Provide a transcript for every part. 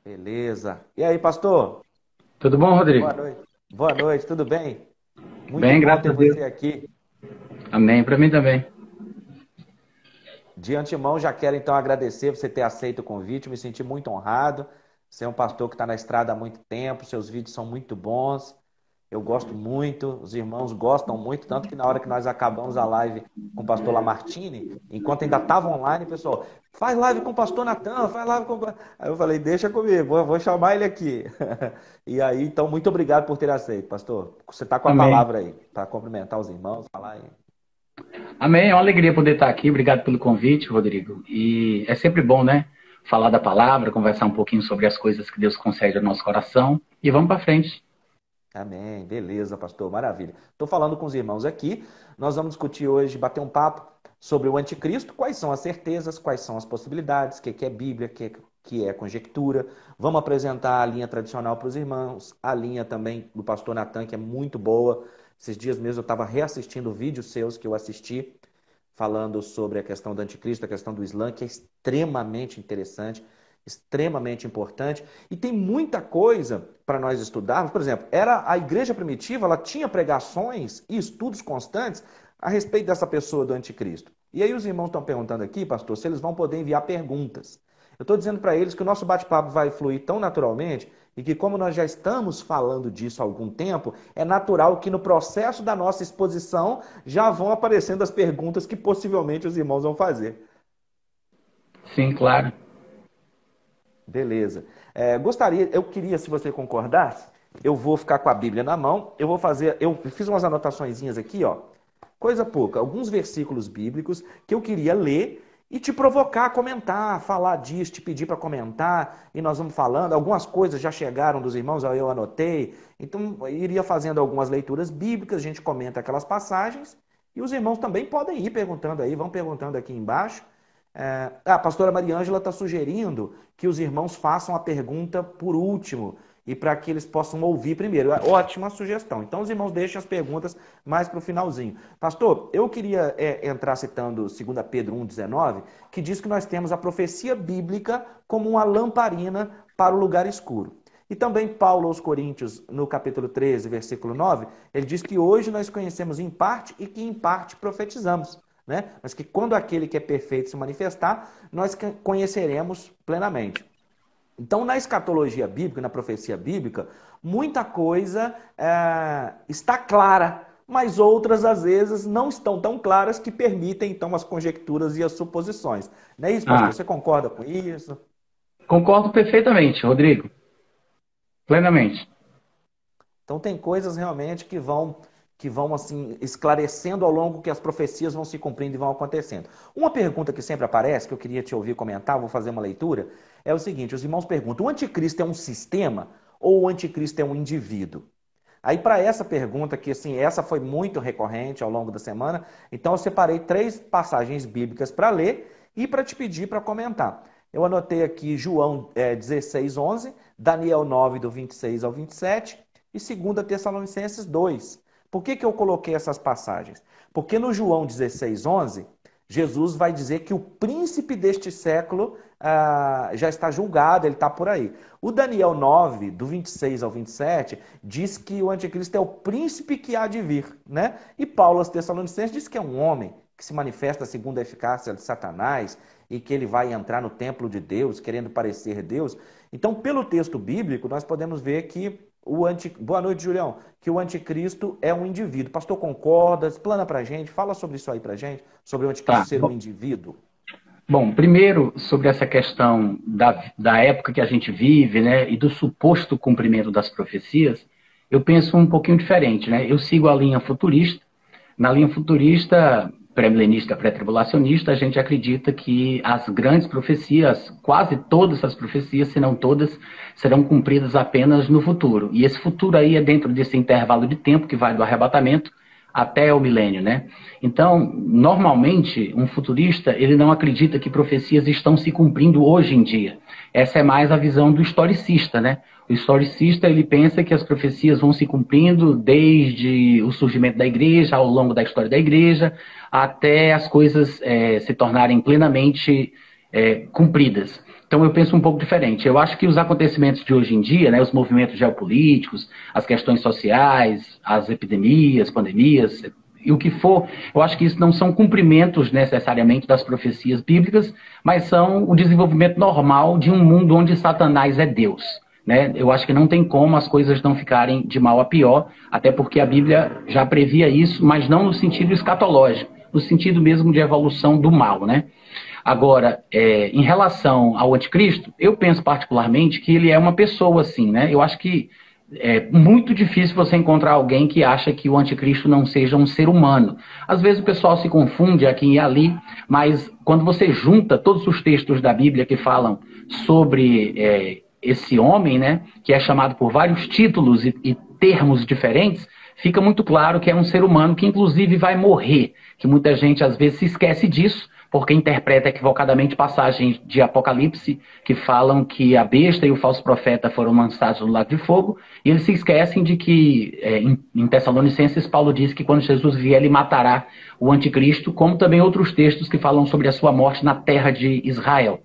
Beleza. E aí, pastor? Tudo bom, Boa Rodrigo? noite. Boa noite, tudo bem? Muito Bem, bom graças ter a Deus. você aqui. Amém. Para mim também. De antemão, já quero então agradecer por você ter aceito o convite, me senti muito honrado. Você é um pastor que está na estrada há muito tempo, seus vídeos são muito bons. Eu gosto muito, os irmãos gostam muito, tanto que na hora que nós acabamos a live com o pastor Lamartine, enquanto ainda estava online, pessoal, faz live com o pastor Natan, faz live com o... Aí eu falei, deixa comigo, vou chamar ele aqui. E aí, então, muito obrigado por ter aceito, pastor. Você está com a Amém. palavra aí, para cumprimentar os irmãos, falar aí. Amém. É uma alegria poder estar aqui. Obrigado pelo convite, Rodrigo. E é sempre bom, né? Falar da palavra, conversar um pouquinho sobre as coisas que Deus concede ao nosso coração. E vamos para frente. Amém, beleza, pastor, maravilha. Estou falando com os irmãos aqui, nós vamos discutir hoje, bater um papo sobre o anticristo, quais são as certezas, quais são as possibilidades, o que é Bíblia, que é conjectura. Vamos apresentar a linha tradicional para os irmãos, a linha também do pastor Natan, que é muito boa. Esses dias mesmo eu estava reassistindo vídeos seus que eu assisti, falando sobre a questão do anticristo, a questão do Islã, que é extremamente interessante, extremamente importante. E tem muita coisa para nós estudarmos. Por exemplo, era a igreja primitiva, ela tinha pregações e estudos constantes a respeito dessa pessoa do anticristo. E aí os irmãos estão perguntando aqui, pastor, se eles vão poder enviar perguntas. Eu estou dizendo para eles que o nosso bate-papo vai fluir tão naturalmente e que, como nós já estamos falando disso há algum tempo, é natural que no processo da nossa exposição já vão aparecendo as perguntas que possivelmente os irmãos vão fazer. Sim, claro. Beleza. Eu queria, se você concordasse, eu vou ficar com a Bíblia na mão, eu fiz umas anotaçõezinhas aqui, ó, coisa pouca, alguns versículos bíblicos que eu queria ler e te provocar a comentar, falar disso, te pedir para comentar, e nós vamos falando. Algumas coisas já chegaram dos irmãos, aí eu anotei, então eu iria fazendo algumas leituras bíblicas, a gente comenta aquelas passagens, e os irmãos também podem ir perguntando aí, vão perguntando aqui embaixo. A pastora Mariângela está sugerindo que os irmãos façam a pergunta por último e para que eles possam ouvir primeiro. Ótima sugestão. Então, os irmãos deixem as perguntas mais para o finalzinho. Pastor, eu queria entrar citando 2 Pedro 1,19, que diz que nós temos a profecia bíblica como uma lamparina para o lugar escuro. E também Paulo aos Coríntios, no capítulo 13, versículo 9, ele diz que hoje nós conhecemos em parte e que em parte profetizamos. Né? Mas que quando aquele que é perfeito se manifestar, nós conheceremos plenamente. Então, na escatologia bíblica, na profecia bíblica, muita coisa está clara, mas outras, às vezes, não estão tão claras que permitem, então, as conjecturas e as suposições. Não é isso, pastor? Ah, Você concorda com isso? concordo perfeitamente, Rodrigo. Plenamente. Então tem coisas realmente que vão assim esclarecendo ao longo que as profecias vão se cumprindo e vão acontecendo. Uma pergunta que sempre aparece, que eu queria te ouvir comentar, vou fazer uma leitura, é o seguinte: os irmãos perguntam, o anticristo é um sistema ou o anticristo é um indivíduo? Aí para essa pergunta, que assim, essa foi muito recorrente ao longo da semana, então eu separei 3 passagens bíblicas para ler e para te pedir para comentar. Eu anotei aqui João 16:11, Daniel 9, do 26 ao 27 e 2 Tessalonicenses 2. Por que eu coloquei essas passagens? Porque no João 16:11, Jesus vai dizer que o príncipe deste século já está julgado, ele está por aí. O Daniel 9, do 26 ao 27, diz que o anticristo é o príncipe que há de vir. Né? E Paulo aos Tessalonicenses diz que é um homem que se manifesta segundo a eficácia de Satanás e que ele vai entrar no templo de Deus, querendo parecer Deus. Então, pelo texto bíblico, nós podemos ver que Boa noite, Julião. Que o anticristo é um indivíduo. Pastor, concorda? Explana pra gente, fala sobre isso aí pra gente, sobre o anticristo Tá. ser um indivíduo. Bom, primeiro, sobre essa questão da época que a gente vive, né, e do suposto cumprimento das profecias, eu penso um pouquinho diferente, né? Eu sigo a linha futurista. Na linha futurista, pré-milenista, pré-tribulacionista, a gente acredita que as grandes profecias, quase todas as profecias, se não todas, serão cumpridas apenas no futuro. E esse futuro aí é dentro desse intervalo de tempo que vai do arrebatamento até o milênio, né? Então, normalmente, um futurista, ele não acredita que profecias estão se cumprindo hoje em dia. Essa é mais a visão do historicista, né? O historicista, ele pensa que as profecias vão se cumprindo desde o surgimento da igreja, ao longo da história da igreja, até as coisas se tornarem plenamente cumpridas. Então eu penso um pouco diferente. Eu acho que os acontecimentos de hoje em dia, né, os movimentos geopolíticos, as questões sociais, as epidemias, pandemias, e o que for, eu acho que isso não são cumprimentos necessariamente das profecias bíblicas, mas são o desenvolvimento normal de um mundo onde Satanás é Deus. Né? Eu acho que não tem como as coisas não ficarem de mal a pior, até porque a Bíblia já previa isso, mas não no sentido escatológico, no sentido mesmo de evolução do mal, né? Agora, em relação ao anticristo, eu penso particularmente que ele é uma pessoa assim, né? Eu acho que é muito difícil você encontrar alguém que acha que o anticristo não seja um ser humano. Às vezes o pessoal se confunde aqui e ali, mas quando você junta todos os textos da Bíblia que falam sobre esse homem, né, que é chamado por vários títulos e termos diferentes, fica muito claro que é um ser humano que inclusive vai morrer, que muita gente às vezes se esquece disso, porque interpreta equivocadamente passagens de Apocalipse que falam que a besta e o falso profeta foram lançados no lago de fogo, e eles se esquecem de que, em Tessalonicenses, Paulo diz que quando Jesus vier, ele matará o anticristo, como também outros textos que falam sobre a sua morte na terra de Israel.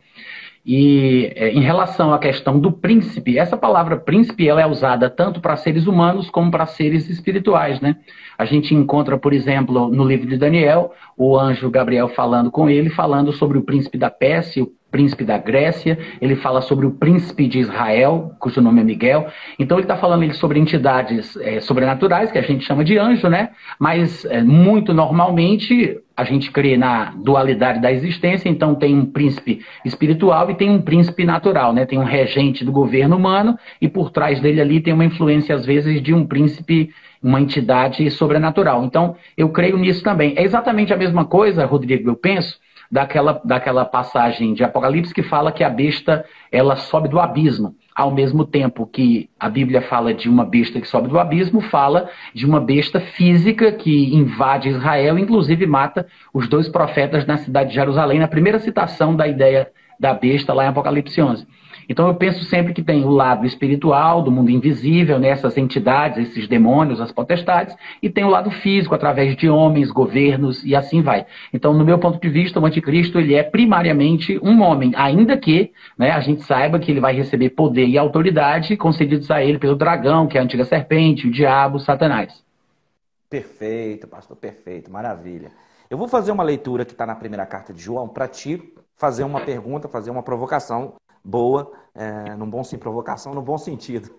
E em relação à questão do príncipe, essa palavra príncipe ela é usada tanto para seres humanos como para seres espirituais, né? A gente encontra, por exemplo, no livro de Daniel, o anjo Gabriel falando com ele, falando sobre o príncipe da Pérsia, o príncipe da Grécia, ele fala sobre o príncipe de Israel, cujo nome é Miguel. Então ele está falando sobre entidades sobrenaturais, que a gente chama de anjo, né? Mas muito normalmente a gente crê na dualidade da existência, então tem um príncipe espiritual e tem um príncipe natural, né? Tem um regente do governo humano e por trás dele ali tem uma influência, às vezes, de um príncipe, uma entidade sobrenatural. Então, eu creio nisso também. É exatamente a mesma coisa, Rodrigo, eu penso, daquela passagem de Apocalipse que fala que a besta, ela sobe do abismo. Ao mesmo tempo que a Bíblia fala de uma besta que sobe do abismo, fala de uma besta física que invade Israel, inclusive mata os 2 profetas na cidade de Jerusalém, na primeira citação da ideia da besta lá em Apocalipse 11. Então eu penso sempre que tem o lado espiritual, do mundo invisível, né, essas entidades, esses demônios, as potestades, e tem o lado físico, através de homens, governos, e assim vai. Então, no meu ponto de vista, o anticristo ele é primariamente um homem, ainda que, né, a gente saiba que ele vai receber poder e autoridade concedidos a ele pelo dragão, que é a antiga serpente, o diabo, Satanás. Perfeito, pastor, perfeito, maravilha. Eu vou fazer uma leitura que está na primeira carta de João para ti fazer uma pergunta, fazer uma provocação boa, num bom sim, provocação no bom sentido.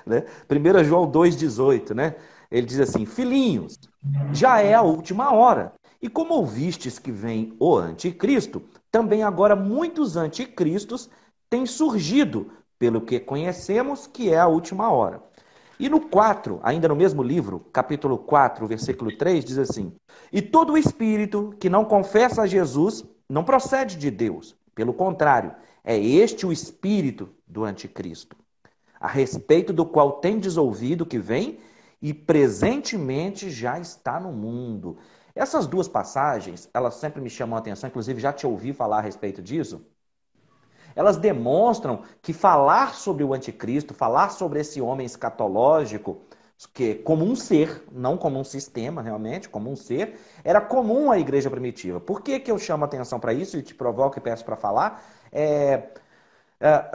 Né? 1 João 2,18, né? Ele diz assim: filhinhos, já é a última hora. E como ouvistes que vem o anticristo, também agora muitos anticristos têm surgido, pelo que conhecemos que é a última hora. E no 4, ainda no mesmo livro, capítulo 4, versículo 3, diz assim: e todo espírito que não confessa a Jesus não procede de Deus. Pelo contrário, é este o espírito do anticristo, a respeito do qual tendes ouvido que vem e presentemente já está no mundo. Essas 2 passagens, elas sempre me chamam a atenção, inclusive já te ouvi falar a respeito disso. Elas demonstram que falar sobre o anticristo, falar sobre esse homem escatológico, que como um ser, não como um sistema realmente, como um ser, era comum à igreja primitiva. Por que eu chamo a atenção para isso e te provoco e peço para falar?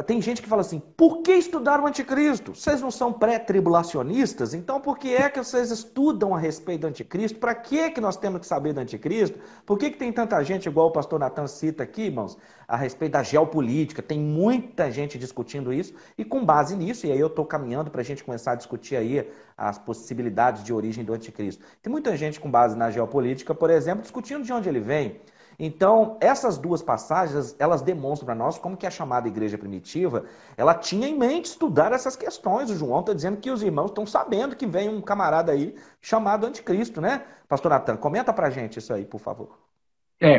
Tem gente que fala assim: por que estudar o anticristo? Vocês não são pré-tribulacionistas? Então por que é que vocês estudam a respeito do anticristo? Para que nós temos que saber do anticristo? Por que tem tanta gente, igual o pastor Natan cita aqui, irmãos, a respeito da geopolítica? Tem muita gente discutindo isso, e com base nisso, e aí eu estou caminhando para a gente começar a discutir aí as possibilidades de origem do anticristo. Tem muita gente com base na geopolítica, por exemplo, discutindo de onde ele vem. Então, essas 2 passagens, elas demonstram para nós como que a chamada igreja primitiva, ela tinha em mente estudar essas questões. O João está dizendo que os irmãos estão sabendo que vem um camarada aí chamado anticristo, né? Pastor Natan, comenta para a gente isso aí, por favor.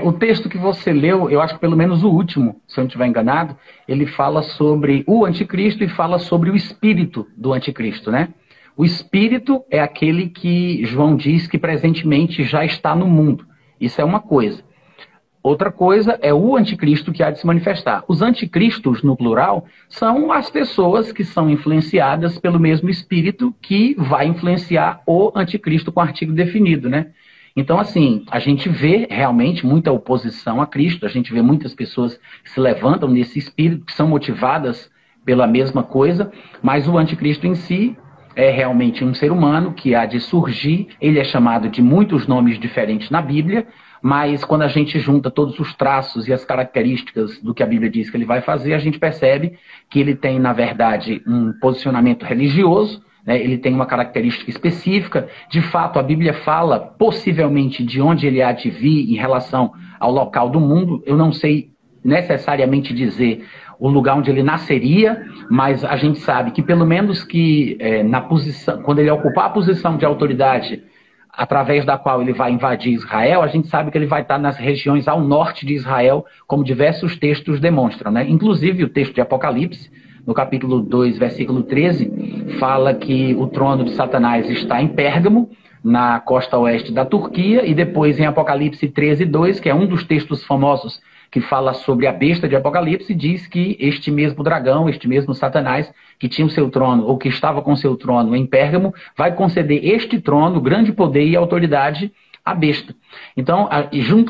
O texto que você leu, eu acho que pelo menos o último, se eu não estiver enganado, ele fala sobre o anticristo e fala sobre o espírito do anticristo, né? O espírito é aquele que João diz que presentemente já está no mundo. Isso é uma coisa. Outra coisa é o anticristo que há de se manifestar. Os anticristos, no plural, são as pessoas que são influenciadas pelo mesmo espírito que vai influenciar o anticristo com artigo definido, né? Então, assim, a gente vê realmente muita oposição a Cristo, a gente vê muitas pessoas que se levantam nesse espírito, que são motivadas pela mesma coisa, mas o anticristo em si é realmente um ser humano que há de surgir, ele é chamado de muitos nomes diferentes na Bíblia, mas quando a gente junta todos os traços e as características do que a Bíblia diz que ele vai fazer, a gente percebe que ele tem, na verdade, um posicionamento religioso, né? Ele tem uma característica específica. De fato, a Bíblia fala possivelmente de onde ele há de vir em relação ao local do mundo. Eu não sei necessariamente dizer o lugar onde ele nasceria, mas a gente sabe que pelo menos que na posição, quando ele ocupar a posição de autoridade através da qual ele vai invadir Israel, a gente sabe que ele vai estar nas regiões ao norte de Israel, como diversos textos demonstram, né? Inclusive o texto de Apocalipse, no capítulo 2, versículo 13, fala que o trono de Satanás está em Pérgamo, na costa oeste da Turquia, e depois em Apocalipse 13, 2, que é um dos textos famosos que fala sobre a besta de Apocalipse, diz que este mesmo dragão, este mesmo Satanás, que tinha o seu trono, ou que estava com o seu trono em Pérgamo, vai conceder este trono, grande poder e autoridade à besta. Então,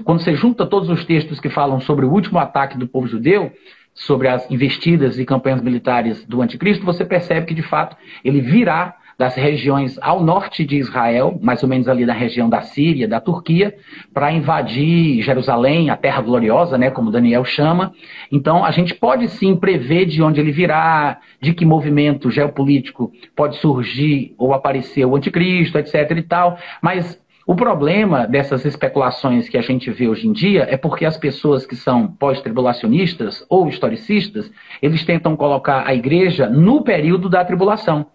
quando você junta todos os textos que falam sobre o último ataque do povo judeu, sobre as investidas e campanhas militares do anticristo, você percebe que, de fato, ele virá das regiões ao norte de Israel, mais ou menos ali na região da Síria, da Turquia, para invadir Jerusalém, a terra gloriosa, né, como Daniel chama. Então, a gente pode sim prever de onde ele virá, de que movimento geopolítico pode surgir ou aparecer o anticristo, etc. e tal, mas o problema dessas especulações que a gente vê hoje em dia é porque as pessoas que são pós-tribulacionistas ou historicistas, eles tentam colocar a igreja no período da tribulação.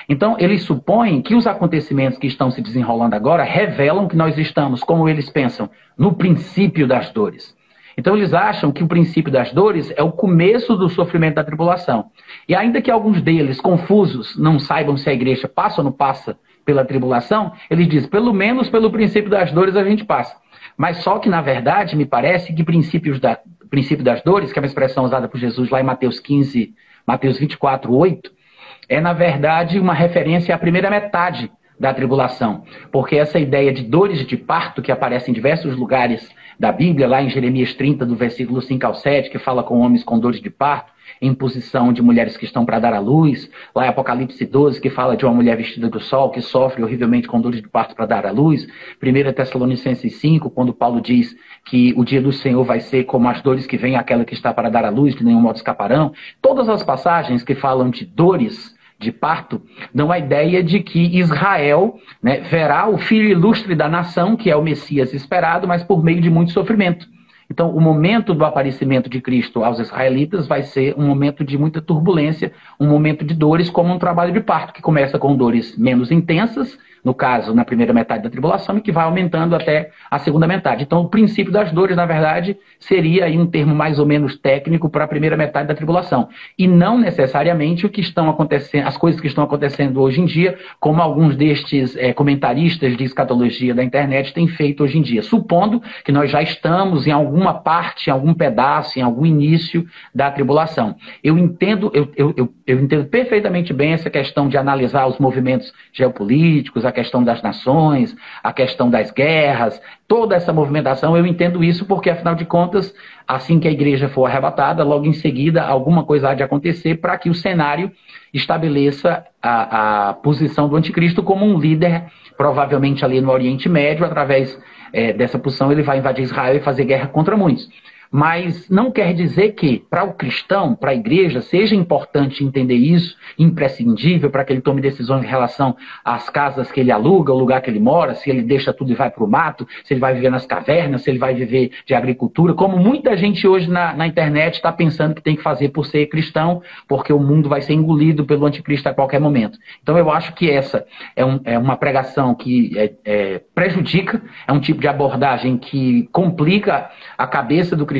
Então, eles supõem que os acontecimentos que estão se desenrolando agora revelam que nós estamos, como eles pensam, no princípio das dores. Então, eles acham que o princípio das dores é o começo do sofrimento da tribulação. E ainda que alguns deles, confusos, não saibam se a igreja passa ou não passa pela tribulação, eles dizem, pelo menos pelo princípio das dores a gente passa. Mas só que, na verdade, me parece que princípio das dores, que é uma expressão usada por Jesus lá em Mateus 15, Mateus 24, 8, é, na verdade, uma referência à primeira metade da tribulação. Porque essa ideia de dores de parto, que aparece em diversos lugares da Bíblia, lá em Jeremias 30, do versículo 5 ao 7, que fala com homens com dores de parto, em posição de mulheres que estão para dar à luz, lá em Apocalipse 12, que fala de uma mulher vestida do sol, que sofre horrivelmente com dores de parto para dar à luz, 1 Tessalonicenses 5, quando Paulo diz que o dia do Senhor vai ser como as dores que vem àquela que está para dar à luz, de nenhum modo escaparão. Todas as passagens que falam de dores de parto, dão a ideia de que Israel, né, verá o filho ilustre da nação, que é o Messias esperado, mas por meio de muito sofrimento. Então, o momento do aparecimento de Cristo aos israelitas vai ser um momento de muita turbulência, um momento de dores, como um trabalho de parto, que começa com dores menos intensas, no caso, na primeira metade da tribulação, e que vai aumentando até a segunda metade. Então, o princípio das dores, na verdade, seria aí um termo mais ou menos técnico para a primeira metade da tribulação. E não necessariamente o que estão acontecendo, as coisas que estão acontecendo hoje em dia, como alguns destes comentaristas de escatologia da internet têm feito hoje em dia, supondo que nós já estamos em alguma parte, em algum pedaço, em algum início da tribulação. Eu entendo perfeitamente bem essa questão de analisar os movimentos geopolíticos, a questão das nações, a questão das guerras, toda essa movimentação, eu entendo isso porque, afinal de contas, assim que a igreja for arrebatada, logo em seguida, alguma coisa há de acontecer para que o cenário estabeleça a posição do anticristo como um líder, provavelmente ali no Oriente Médio, através dessa posição ele vai invadir Israel e fazer guerra contra muitos. Mas não quer dizer que, para o cristão, para a igreja, seja importante entender isso, imprescindível para que ele tome decisões em relação às casas que ele aluga, o lugar que ele mora, se ele deixa tudo e vai para o mato, se ele vai viver nas cavernas, se ele vai viver de agricultura, como muita gente hoje na internet está pensando que tem que fazer por ser cristão, porque o mundo vai ser engolido pelo anticristo a qualquer momento. Então eu acho que essa é uma pregação que prejudica, é um tipo de abordagem que complica a cabeça do cristão,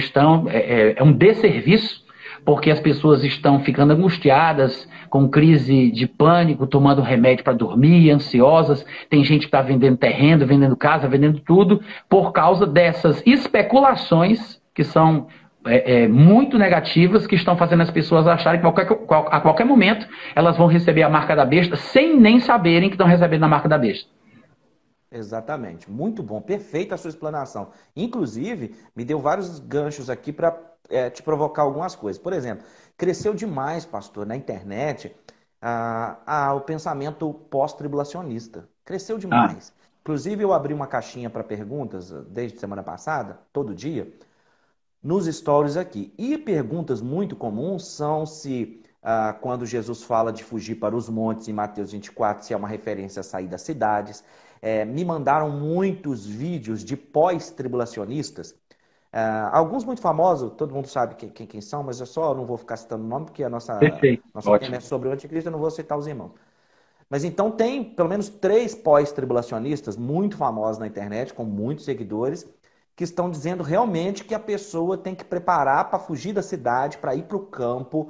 é um desserviço, porque as pessoas estão ficando angustiadas, com crise de pânico, tomando remédio para dormir, ansiosas. Tem gente que está vendendo terreno, vendendo casa, vendendo tudo, por causa dessas especulações que são muito negativas, que estão fazendo as pessoas acharem que a qualquer momento elas vão receber a marca da besta, sem nem saberem que estão recebendo a marca da besta. Exatamente. Muito bom. Perfeita a sua explanação. Inclusive, me deu vários ganchos aqui para te provocar algumas coisas. Por exemplo, cresceu demais, pastor, na internet, o pensamento pós-tribulacionista. Cresceu Ah, demais. Inclusive, eu abri uma caixinha para perguntas desde semana passada, todo dia, nos stories aqui. E perguntas muito comuns são se, quando Jesus fala de fugir para os montes em Mateus 24, se é uma referência a sair das cidades. Me mandaram muitos vídeos de pós-tribulacionistas. Alguns muito famosos, todo mundo sabe quem são, mas eu só não vou ficar citando o nome, porque perfeito, nosso tema ótimo. é sobre o anticristo, eu não vou citar os irmãos. Mas então tem pelo menos 3 pós-tribulacionistas muito famosos na internet, com muitos seguidores, que estão dizendo realmente que a pessoa tem que preparar para fugir da cidade, para ir para o campo,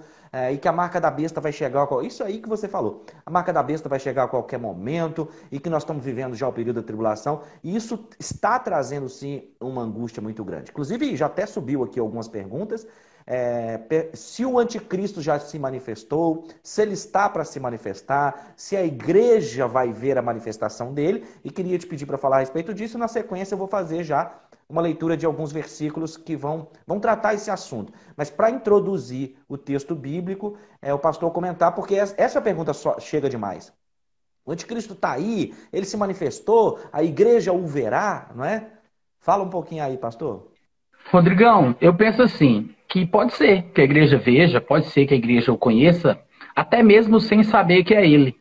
e que a marca da besta vai chegar. Isso aí que você falou. A marca da besta vai chegar a qualquer momento e que nós estamos vivendo já o período da tribulação. E isso está trazendo, sim, uma angústia muito grande. Inclusive, já até subiu aqui algumas perguntas. Se o anticristo já se manifestou, se ele está para se manifestar, se a igreja vai ver a manifestação dele, e queria te pedir para falar a respeito disso. Na sequência eu vou fazer já uma leitura de alguns versículos que vão tratar esse assunto. Mas para introduzir o texto bíblico, o pastor comentar, porque essa pergunta só chega demais. O anticristo está aí, ele se manifestou, a igreja o verá, não é? Fala um pouquinho aí, pastor. Rodrigão, eu penso assim, que pode ser que a igreja veja, pode ser que a igreja o conheça, até mesmo sem saber que é ele.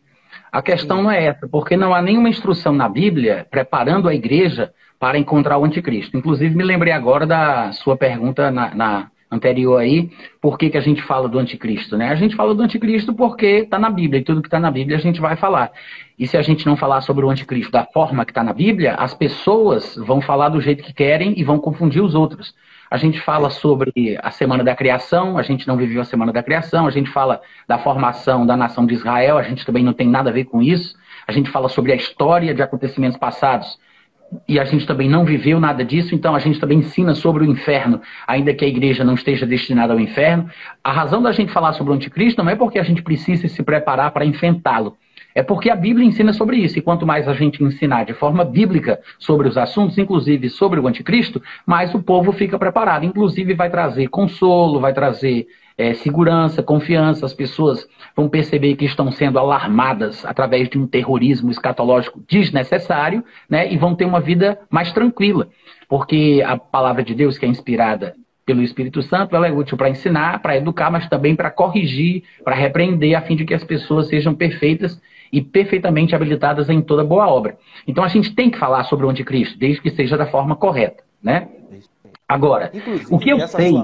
A questão não é essa, porque não há nenhuma instrução na Bíblia preparando a igreja para encontrar o anticristo. Inclusive, me lembrei agora da sua pergunta na anterior aí, por que a gente fala do anticristo, né? A gente fala do anticristo porque está na Bíblia, e tudo que está na Bíblia a gente vai falar. E se a gente não falar sobre o anticristo da forma que está na Bíblia, as pessoas vão falar do jeito que querem e vão confundir os outros. A gente fala sobre a Semana da Criação, a gente não viveu a Semana da Criação, a gente fala da formação da nação de Israel, a gente também não tem nada a ver com isso. A gente fala sobre a história de acontecimentos passados, e a gente também não viveu nada disso, então a gente também ensina sobre o inferno, ainda que a igreja não esteja destinada ao inferno. A razão da gente falar sobre o anticristo não é porque a gente precisa se preparar para enfrentá-lo, é porque a Bíblia ensina sobre isso, e quanto mais a gente ensinar de forma bíblica sobre os assuntos, inclusive sobre o anticristo, mais o povo fica preparado. Inclusive vai trazer consolo, vai trazer segurança, confiança. As pessoas vão perceber que estão sendo alarmadas através de um terrorismo escatológico desnecessário, né, e vão ter uma vida mais tranquila, porque a palavra de Deus, que é inspirada pelo Espírito Santo, ela é útil para ensinar, para educar, mas também para corrigir, para repreender, a fim de que as pessoas sejam perfeitas e perfeitamente habilitadas em toda boa obra. Então a gente tem que falar sobre o anticristo, desde que seja da forma correta, né? Agora, inclusive, o que eu sei...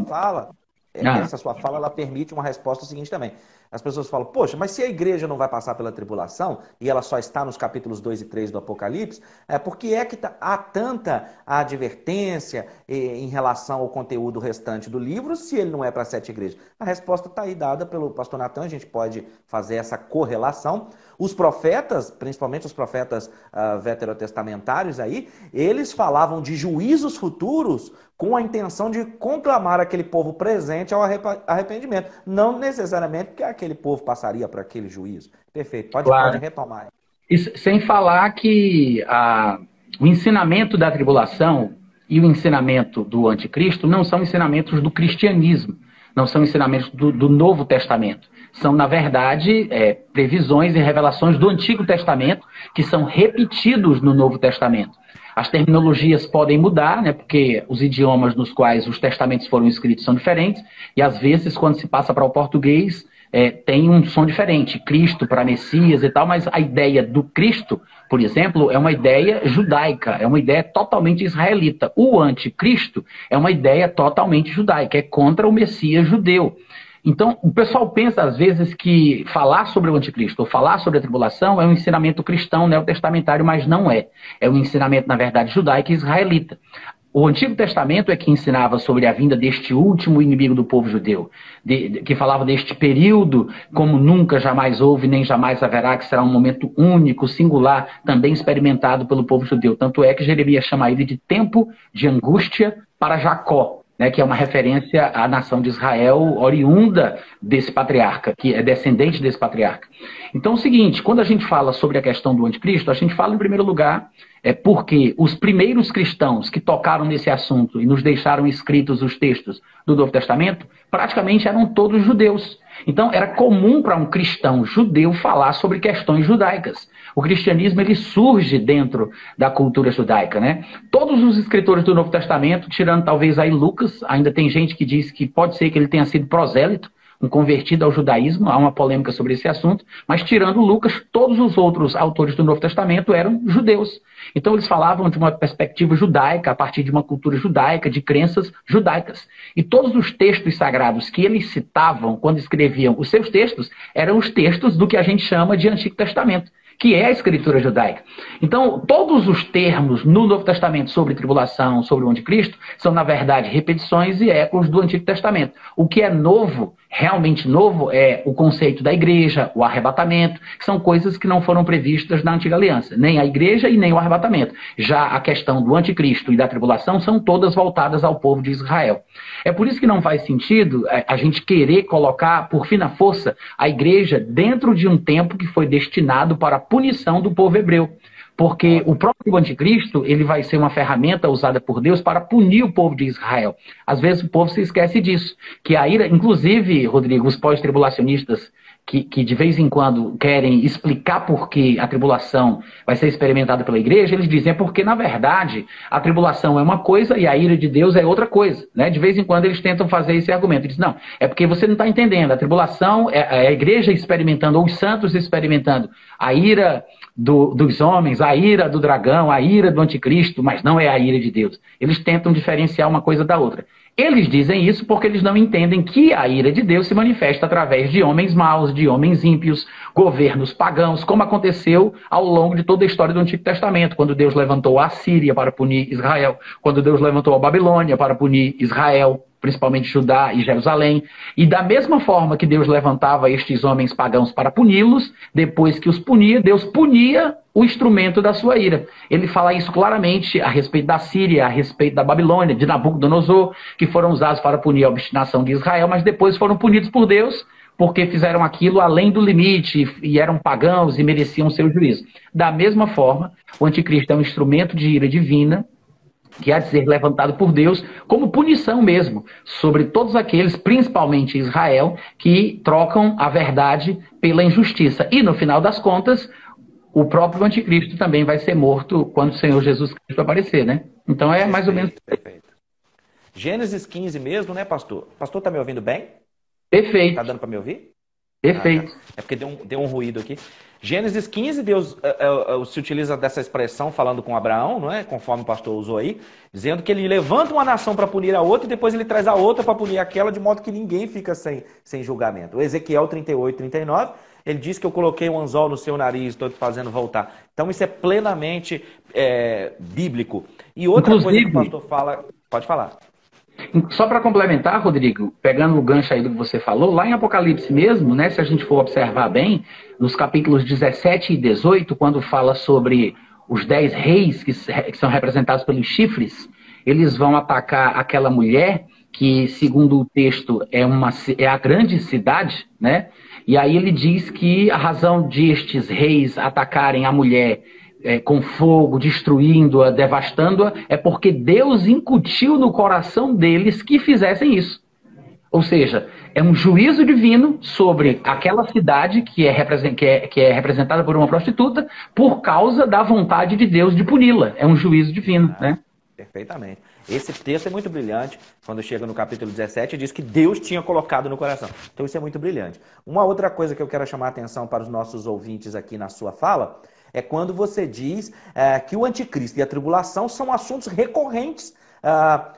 Essa sua fala, ela permite uma resposta seguinte também. As pessoas falam, poxa, mas se a igreja não vai passar pela tribulação, e ela só está nos capítulos 2 e 3 do Apocalipse, por que é que há tanta advertência em relação ao conteúdo restante do livro, se ele não é para 7 igrejas? A resposta está aí dada pelo pastor Natan, a gente pode fazer essa correlação. Os profetas, principalmente os profetas veterotestamentários aí, eles falavam de juízos futuros com a intenção de conclamar aquele povo presente ao arrependimento. Não necessariamente porque aquele povo passaria por aquele juízo. Perfeito, pode retomar. Isso, sem falar que o ensinamento da tribulação e o ensinamento do anticristo não são ensinamentos do cristianismo, não são ensinamentos do Novo Testamento. São, na verdade, previsões e revelações do Antigo Testamento que são repetidos no Novo Testamento. As terminologias podem mudar, né, porque os idiomas nos quais os testamentos foram escritos são diferentes, e às vezes, quando se passa para o português, tem um som diferente, Cristo para Messias e tal, mas a ideia do Cristo, por exemplo, é uma ideia judaica, é uma ideia totalmente israelita. O anticristo é uma ideia totalmente judaica, é contra o Messias judeu. Então, o pessoal pensa, às vezes, que falar sobre o anticristo ou falar sobre a tribulação é um ensinamento cristão neotestamentário, mas não é. É um ensinamento, na verdade, judaico e israelita. O Antigo Testamento é que ensinava sobre a vinda deste último inimigo do povo judeu, que falava deste período como nunca jamais houve, nem jamais haverá, que será um momento único, singular, também experimentado pelo povo judeu. Tanto é que Jeremias chama ele de tempo de angústia para Jacó. né, que é uma referência à nação de Israel oriunda desse patriarca, que é descendente desse patriarca. Então é o seguinte, quando a gente fala sobre a questão do anticristo, a gente fala em primeiro lugar porque os primeiros cristãos que tocaram nesse assunto e nos deixaram escritos os textos do Novo Testamento, praticamente eram todos judeus. Então era comum para um cristão judeu falar sobre questões judaicas. O cristianismo ele surge dentro da cultura judaica, né? Todos os escritores do Novo Testamento, tirando talvez aí Lucas, ainda tem gente que diz que pode ser que ele tenha sido prosélito, um convertido ao judaísmo, há uma polêmica sobre esse assunto, mas tirando Lucas, todos os outros autores do Novo Testamento eram judeus. Então eles falavam de uma perspectiva judaica, a partir de uma cultura judaica, de crenças judaicas. E todos os textos sagrados que eles citavam quando escreviam os seus textos, eram os textos do que a gente chama de Antigo Testamento, que é a escritura judaica. Então, todos os termos no Novo Testamento sobre tribulação, sobre o anticristo, são, na verdade, repetições e ecos do Antigo Testamento. O que é novo, realmente novo, é o conceito da igreja, o arrebatamento, que são coisas que não foram previstas na Antiga Aliança, nem a igreja e nem o arrebatamento. Já a questão do anticristo e da tribulação são todas voltadas ao povo de Israel. É por isso que não faz sentido a gente querer colocar, por fina força, a igreja dentro de um tempo que foi destinado para a punição do povo hebreu. Porque o próprio anticristo, ele vai ser uma ferramenta usada por Deus para punir o povo de Israel. Às vezes o povo se esquece disso. Que a ira, inclusive, Rodrigo, os pós-tribulacionistas que de vez em quando querem explicar por que a tribulação vai ser experimentada pela igreja, eles dizem porque, na verdade, a tribulação é uma coisa e a ira de Deus é outra coisa. Né? De vez em quando eles tentam fazer esse argumento. Eles dizem, não, é porque você não está entendendo. A tribulação é a igreja experimentando, ou os santos experimentando a ira dos homens, a ira do dragão, a ira do anticristo, mas não é a ira de Deus. Eles tentam diferenciar uma coisa da outra. Eles dizem isso porque eles não entendem que a ira de Deus se manifesta através de homens maus, de homens ímpios, governos pagãos, como aconteceu ao longo de toda a história do Antigo Testamento, quando Deus levantou a Síria para punir Israel, quando Deus levantou a Babilônia para punir Israel, principalmente Judá e Jerusalém. E da mesma forma que Deus levantava estes homens pagãos para puni-los, depois que os punia, Deus punia o instrumento da sua ira. Ele fala isso claramente a respeito da Síria, a respeito da Babilônia, de Nabucodonosor, que foram usados para punir a obstinação de Israel, mas depois foram punidos por Deus, porque fizeram aquilo além do limite e eram pagãos e mereciam seu juízo. Da mesma forma, o anticristo é um instrumento de ira divina, que há de ser levantado por Deus como punição mesmo sobre todos aqueles, principalmente Israel, que trocam a verdade pela injustiça. E no final das contas, o próprio anticristo também vai ser morto quando o Senhor Jesus Cristo aparecer, né? Então é mais ou menos... Perfeito. Gênesis 15 mesmo, né, pastor? Pastor, tá me ouvindo bem? Perfeito. Tá dando para me ouvir? Perfeito. Tá. É porque deu um ruído aqui. Gênesis 15, Deus se utiliza dessa expressão falando com Abraão, não é? Conforme o pastor usou aí, dizendo que ele levanta uma nação para punir a outra e depois ele traz a outra para punir aquela, de modo que ninguém fica sem julgamento. O Ezequiel 38, 39, ele diz que eu coloquei um anzol no seu nariz, estou te fazendo voltar. Então isso é plenamente bíblico. E outra coisa que o pastor fala... Pode falar. Só para complementar, Rodrigo, pegando o gancho aí do que você falou, lá em Apocalipse mesmo, né, se a gente for observar bem, nos capítulos 17 e 18, quando fala sobre os 10 reis que são representados pelos chifres, eles vão atacar aquela mulher que, segundo o texto, é a grande cidade, né? E aí ele diz que a razão de estes reis atacarem a mulher com fogo, destruindo-a, devastando-a, é porque Deus incutiu no coração deles que fizessem isso. Ou seja, é um juízo divino sobre aquela cidade que é representada por uma prostituta por causa da vontade de Deus de puni-la. É um juízo divino, né? Perfeitamente. Esse texto é muito brilhante. Quando chega no capítulo 17, diz que Deus tinha colocado no coração. Então isso é muito brilhante. Uma outra coisa que eu quero chamar a atenção para os nossos ouvintes aqui na sua fala é quando você diz que o anticristo e a tribulação são assuntos recorrentes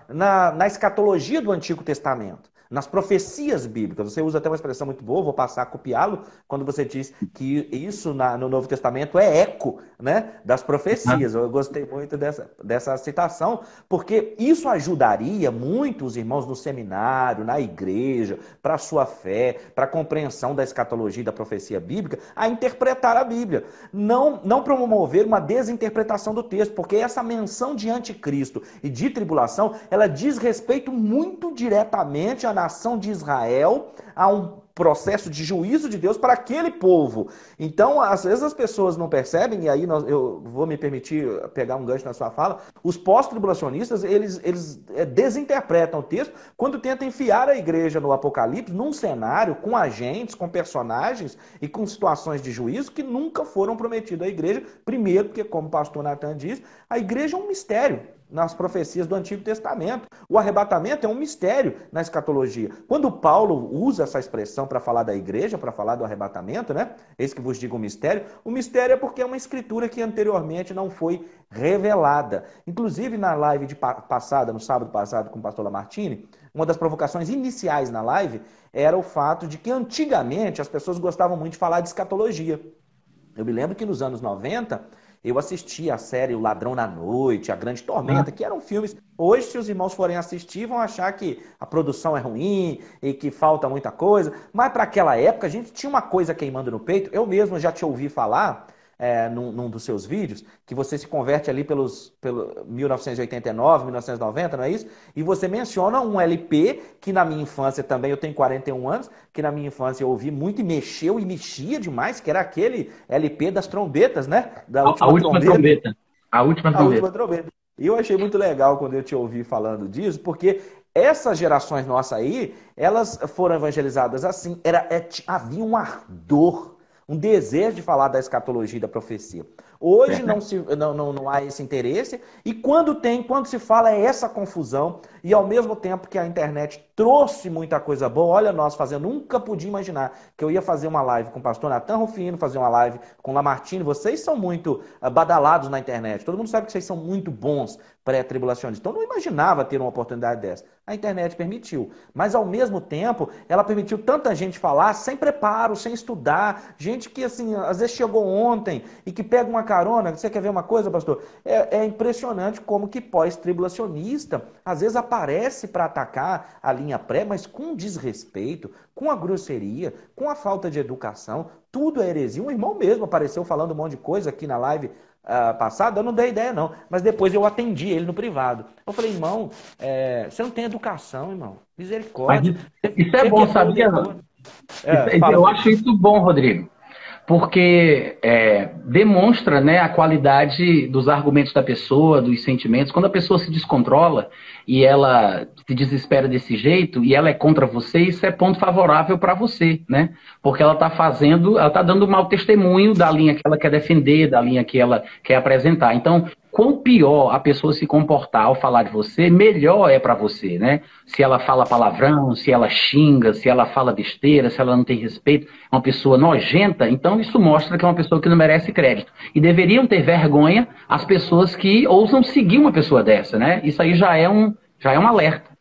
na escatologia do Antigo Testamento. nas profecias bíblicas. Você usa até uma expressão muito boa, vou passar a copiá-lo, quando você diz que isso no Novo Testamento é eco, né, das profecias. Eu gostei muito dessa citação, porque isso ajudaria muito os irmãos no seminário, na igreja, para a sua fé, para a compreensão da escatologia e da profecia bíblica, a interpretar a Bíblia. Não promover uma desinterpretação do texto, porque essa menção de anticristo e de tribulação, ela diz respeito muito diretamente à nação de Israel, a um processo de juízo de Deus para aquele povo. Então, às vezes as pessoas não percebem, e aí eu vou me permitir pegar um gancho na sua fala, os pós-tribulacionistas, eles desinterpretam o texto quando tentam enfiar a igreja no Apocalipse num cenário com agentes, com personagens e com situações de juízo que nunca foram prometidos à igreja. Primeiro, porque, como o pastor Natan diz, a igreja é um mistério nas profecias do Antigo Testamento. O arrebatamento é um mistério na escatologia. Quando Paulo usa essa expressão para falar da igreja, para falar do arrebatamento, né? Eis que vos digo o mistério é porque é uma escritura que anteriormente não foi revelada. Inclusive, na live passada, no sábado passado, com o pastor Lamartine, uma das provocações iniciais na live era o fato de que antigamente as pessoas gostavam muito de falar de escatologia. Eu me lembro que nos anos 90, eu assisti a série O Ladrão na Noite, A Grande Tormenta, que eram filmes... Hoje, se os irmãos forem assistir, vão achar que a produção é ruim e que falta muita coisa. Mas para aquela época, a gente tinha uma coisa queimando no peito. Eu mesmo já te ouvi falar, num dos seus vídeos, que você se converte ali pelo 1989, 1990, não é isso? E você menciona um LP que na minha infância também, eu tenho 41 anos, que na minha infância eu ouvi muito e mexeu e mexia demais, que era aquele LP das trombetas, né? A última trombeta. A última trombeta. E eu achei muito legal quando eu te ouvi falando disso, porque essas gerações nossas aí, elas foram evangelizadas assim, havia um ardor, um desejo de falar da escatologia e da profecia. Hoje não há esse interesse, e quando se fala é essa confusão, e ao mesmo tempo que a internet trouxe muita coisa boa, olha nós fazendo, nunca podia imaginar que eu ia fazer uma live com o pastor Natan Rufino, fazer uma live com o Lamartine. Vocês são muito badalados na internet, todo mundo sabe que vocês são muito bons pré-tribulacionistas, então eu não imaginava ter uma oportunidade dessa. A internet permitiu, mas ao mesmo tempo ela permitiu tanta gente falar sem preparo, sem estudar, gente que assim, às vezes chegou ontem e que pega uma carona. Você quer ver uma coisa, pastor? É impressionante como que pós-tribulacionista às vezes aparece para atacar a linha pré, mas com desrespeito, com a grosseria, com a falta de educação, tudo é heresia. Um irmão mesmo apareceu falando um monte de coisa aqui na live passada, eu não dei ideia não, mas depois eu atendi ele no privado. Eu falei, irmão, você não tem educação, irmão, misericórdia. Isso é bom, sabia? Eu acho isso bom, Rodrigo, porque demonstra, né, a qualidade dos argumentos da pessoa, dos sentimentos. Quando a pessoa se descontrola e ela se desespera desse jeito e ela é contra você, isso é ponto favorável para você, né? Porque ela está dando mau testemunho da linha que ela quer defender, da linha que ela quer apresentar. Então, quanto pior a pessoa se comportar ao falar de você, melhor é para você, né? Se ela fala palavrão, se ela xinga, se ela fala besteira, se ela não tem respeito, é uma pessoa nojenta, então isso mostra que é uma pessoa que não merece crédito. E deveriam ter vergonha as pessoas que ousam seguir uma pessoa dessa, né? Isso aí já é um alerta.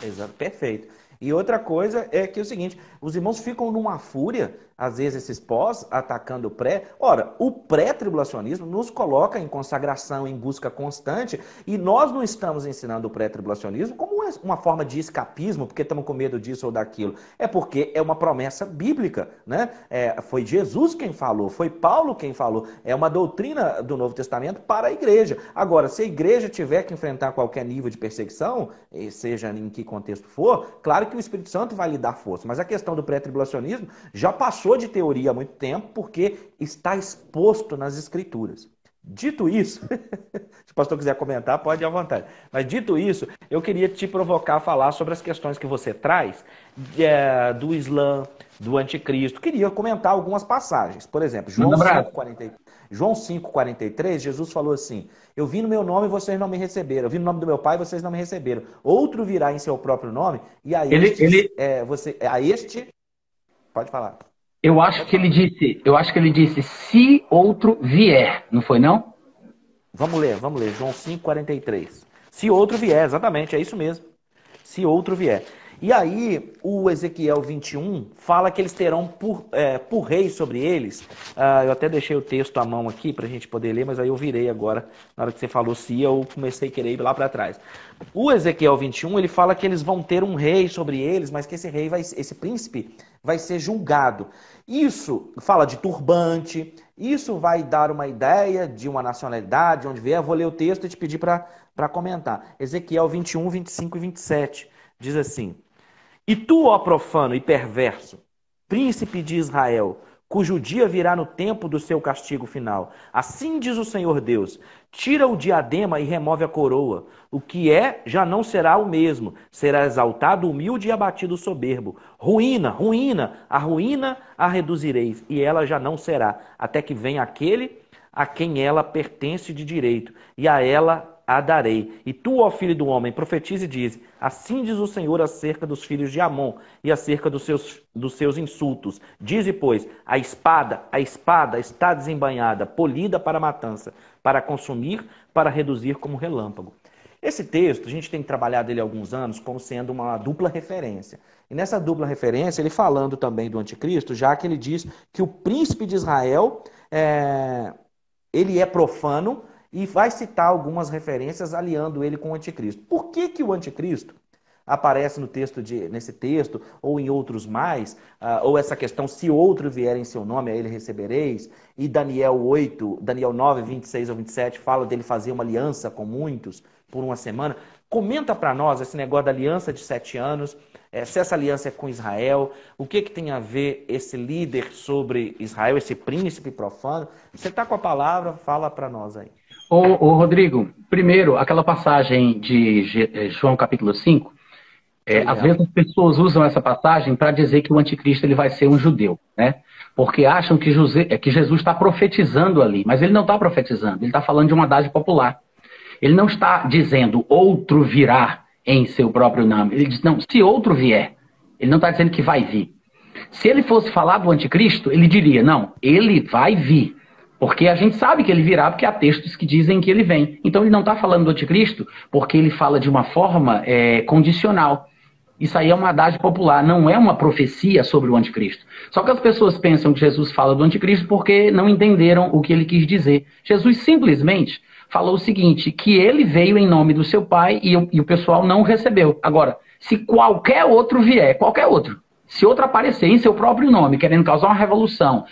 Exato, perfeito. E outra coisa é que é o seguinte, os irmãos ficam numa fúria, às vezes esses pós atacando o pré. Ora, o pré-tribulacionismo nos coloca em consagração, em busca constante, e nós não estamos ensinando o pré-tribulacionismo como uma forma de escapismo, porque estamos com medo disso ou daquilo. É porque é uma promessa bíblica, né? Foi Jesus quem falou, foi Paulo quem falou. É uma doutrina do Novo Testamento para a igreja. Agora, se a igreja tiver que enfrentar qualquer nível de perseguição, seja em que contexto for, claro que o Espírito Santo vai lhe dar força, mas a questão do pré-tribulacionismo já passou de teoria há muito tempo, porque está exposto nas Escrituras. Dito isso, se o pastor quiser comentar, pode ir à vontade. Mas dito isso, eu queria te provocar a falar sobre as questões que você traz do Islã, do Anticristo. Queria comentar algumas passagens. Por exemplo, João 5,43, Jesus falou assim: eu vim no meu nome e vocês não me receberam. Eu vim no nome do meu Pai e vocês não me receberam. Outro virá em seu próprio nome e a este... Pode falar. Eu acho que ele disse, se outro vier, não foi não? Vamos ler, João 5,43. Se outro vier, exatamente, é isso mesmo. Se outro vier. E aí, o Ezequiel 21 fala que eles terão por rei sobre eles. Eu até deixei o texto à mão aqui para a gente poder ler, mas aí eu virei agora, na hora que você falou se eu comecei a querer ir lá para trás. O Ezequiel 21, ele fala que eles vão ter um rei sobre eles, mas que esse príncipe vai ser julgado. Isso fala de turbante, isso vai dar uma ideia de uma nacionalidade, onde vier. Eu vou ler o texto e te pedir para comentar. Ezequiel 21, 25 e 27 diz assim: E tu, ó profano e perverso, príncipe de Israel, cujo dia virá no tempo do seu castigo final, assim diz o Senhor Deus: tira o diadema e remove a coroa. O que é, já não será o mesmo. Será exaltado o humilde e abatido o soberbo. Ruína, ruína, a ruína a reduzireis, e ela já não será, até que venha aquele a quem ela pertence de direito, e a ela a darei. E tu, ó filho do homem, profetize e diz: assim diz o Senhor acerca dos filhos de Amon e acerca dos seus insultos. Dize, pois, a espada está desembainhada, polida para a matança, para consumir, para reduzir como relâmpago. Esse texto, a gente tem trabalhado ele há alguns anos como sendo uma dupla referência. E nessa dupla referência, ele falando também do anticristo, já que ele diz que o príncipe de Israel, ele é profano, e vai citar algumas referências aliando ele com o anticristo. Por que o anticristo aparece nesse texto, ou em outros mais, ou essa questão, se outro vier em seu nome, a ele recebereis, e Daniel 9, 26 ou 27, fala dele fazer uma aliança com muitos por uma semana. Comenta para nós esse negócio da aliança de 7 anos, se essa aliança é com Israel, o que tem a ver esse líder sobre Israel, esse príncipe profano. Você está com a palavra, fala para nós aí. Ô Rodrigo, primeiro, aquela passagem de João capítulo 5, às vezes as pessoas usam essa passagem para dizer que o anticristo ele vai ser um judeu, né? Porque acham que Jesus está profetizando ali, mas ele não está profetizando, ele está falando de uma adagem popular. Ele não está dizendo outro virá em seu próprio nome. Ele diz, não, se outro vier. Ele não está dizendo que vai vir. Se ele fosse falar do anticristo, ele diria, não, ele vai vir. Porque a gente sabe que ele virá, porque há textos que dizem que ele vem. Então ele não está falando do anticristo, porque ele fala de uma forma condicional. Isso aí é uma adagem popular, não é uma profecia sobre o anticristo. Só que as pessoas pensam que Jesus fala do anticristo porque não entenderam o que ele quis dizer. Jesus simplesmente falou o seguinte, que ele veio em nome do seu pai e o pessoal não o recebeu. Agora, se qualquer outro vier, qualquer outro, se outro aparecer em seu próprio nome, querendo causar uma revolução,